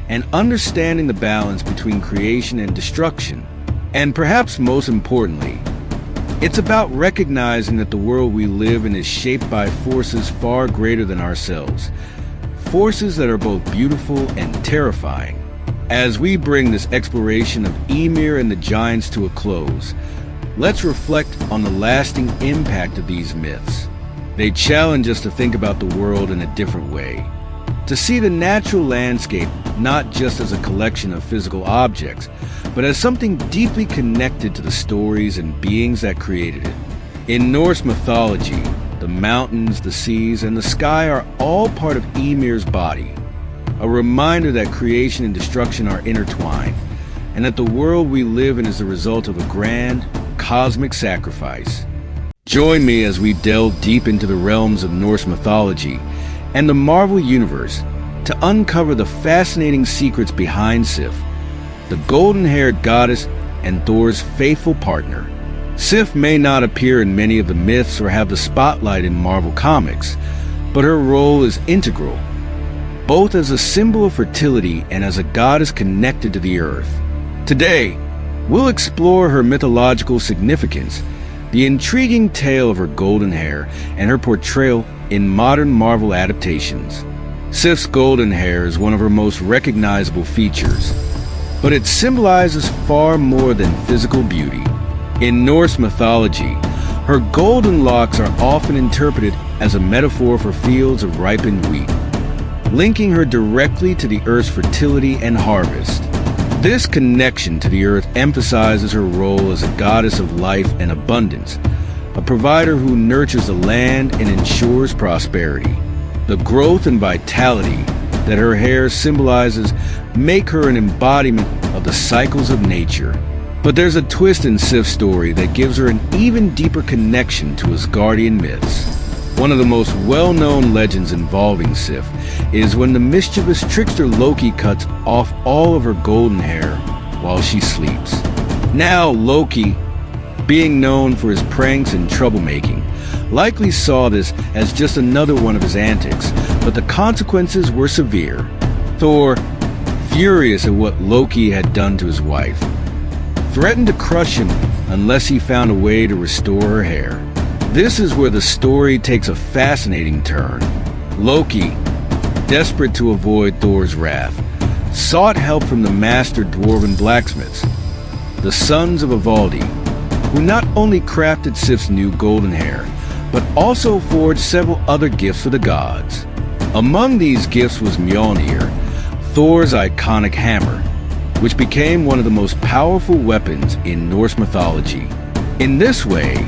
S1: and understanding the balance between creation and destruction. And perhaps most importantly, it's about recognizing that the world we live in is shaped by forces far greater than ourselves, forces that are both beautiful and terrifying. As we bring this exploration of Ymir and the giants to a close, let's reflect on the lasting impact of these myths. They challenge us to think about the world in a different way, to see the natural landscape not just as a collection of physical objects, but as something deeply connected to the stories and beings that created it. In Norse mythology, the mountains, the seas, and the sky are all part of Ymir's body, a reminder that creation and destruction are intertwined, and that the world we live in is the result of a grand, cosmic sacrifice. Join me as we delve deep into the realms of Norse mythology and the Marvel Universe to uncover the fascinating secrets behind Sif, the golden-haired goddess and Thor's faithful partner. Sif may not appear in many of the myths or have the spotlight in Marvel Comics, but her role is integral, both as a symbol of fertility and as a goddess connected to the earth. Today, we'll explore her mythological significance, the intriguing tale of her golden hair, and her portrayal in modern Marvel adaptations. Sif's golden hair is one of her most recognizable features, but it symbolizes far more than physical beauty. In Norse mythology, her golden locks are often interpreted as a metaphor for fields of ripened wheat, linking her directly to the earth's fertility and harvest. This connection to the earth emphasizes her role as a goddess of life and abundance, a provider who nurtures the land and ensures prosperity. The growth and vitality that her hair symbolizes make her an embodiment of the cycles of nature. But there's a twist in Sif's story that gives her an even deeper connection to Asgardian myths. One of the most well-known legends involving Sif is when the mischievous trickster Loki cuts off all of her golden hair while she sleeps. Now Loki, being known for his pranks and troublemaking, likely saw this as just another one of his antics, but the consequences were severe. Thor, furious at what Loki had done to his wife, threatened to crush him unless he found a way to restore her hair. This is where the story takes a fascinating turn. Loki, desperate to avoid Thor's wrath, sought help from the master dwarven blacksmiths, the sons of Ivaldi, who not only crafted Sif's new golden hair, but also forged several other gifts for the gods. Among these gifts was Mjolnir, Thor's iconic hammer, which became one of the most powerful weapons in Norse mythology. In this way,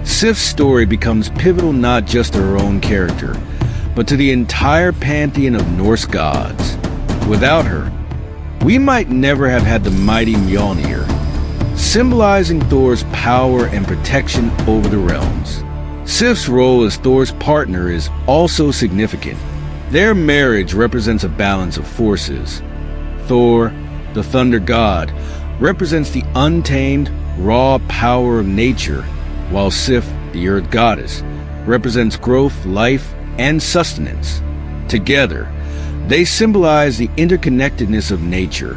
S1: Sif's story becomes pivotal not just to her own character, but to the entire pantheon of Norse gods. Without her, we might never have had the mighty Mjolnir, symbolizing Thor's power and protection over the realms. Sif's role as Thor's partner is also significant. Their marriage represents a balance of forces. Thor, the thunder god, represents the untamed, raw power of nature, while Sif, the earth goddess, represents growth, life, and sustenance. Together, they symbolize the interconnectedness of nature,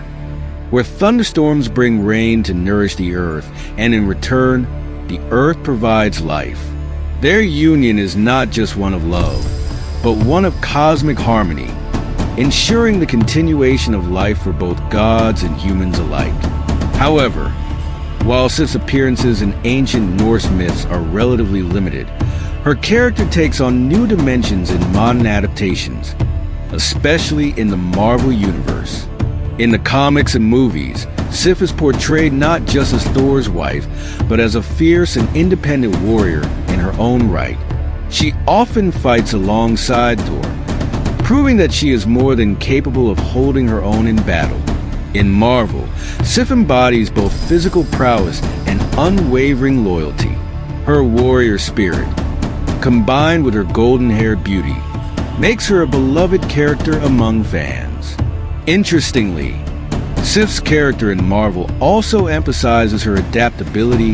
S1: where thunderstorms bring rain to nourish the earth, and in return, the earth provides life. Their union is not just one of love, but one of cosmic harmony, ensuring the continuation of life for both gods and humans alike. However, while Sif's appearances in ancient Norse myths are relatively limited, her character takes on new dimensions in modern adaptations, especially in the Marvel Universe. In the comics and movies, Sif is portrayed not just as Thor's wife, but as a fierce and independent warrior in her own right. She often fights alongside Thor, proving that she is more than capable of holding her own in battle. In Marvel, Sif embodies both physical prowess and unwavering loyalty. Her warrior spirit, combined with her golden-haired beauty, makes her a beloved character among fans. Interestingly, Sif's character in Marvel also emphasizes her adaptability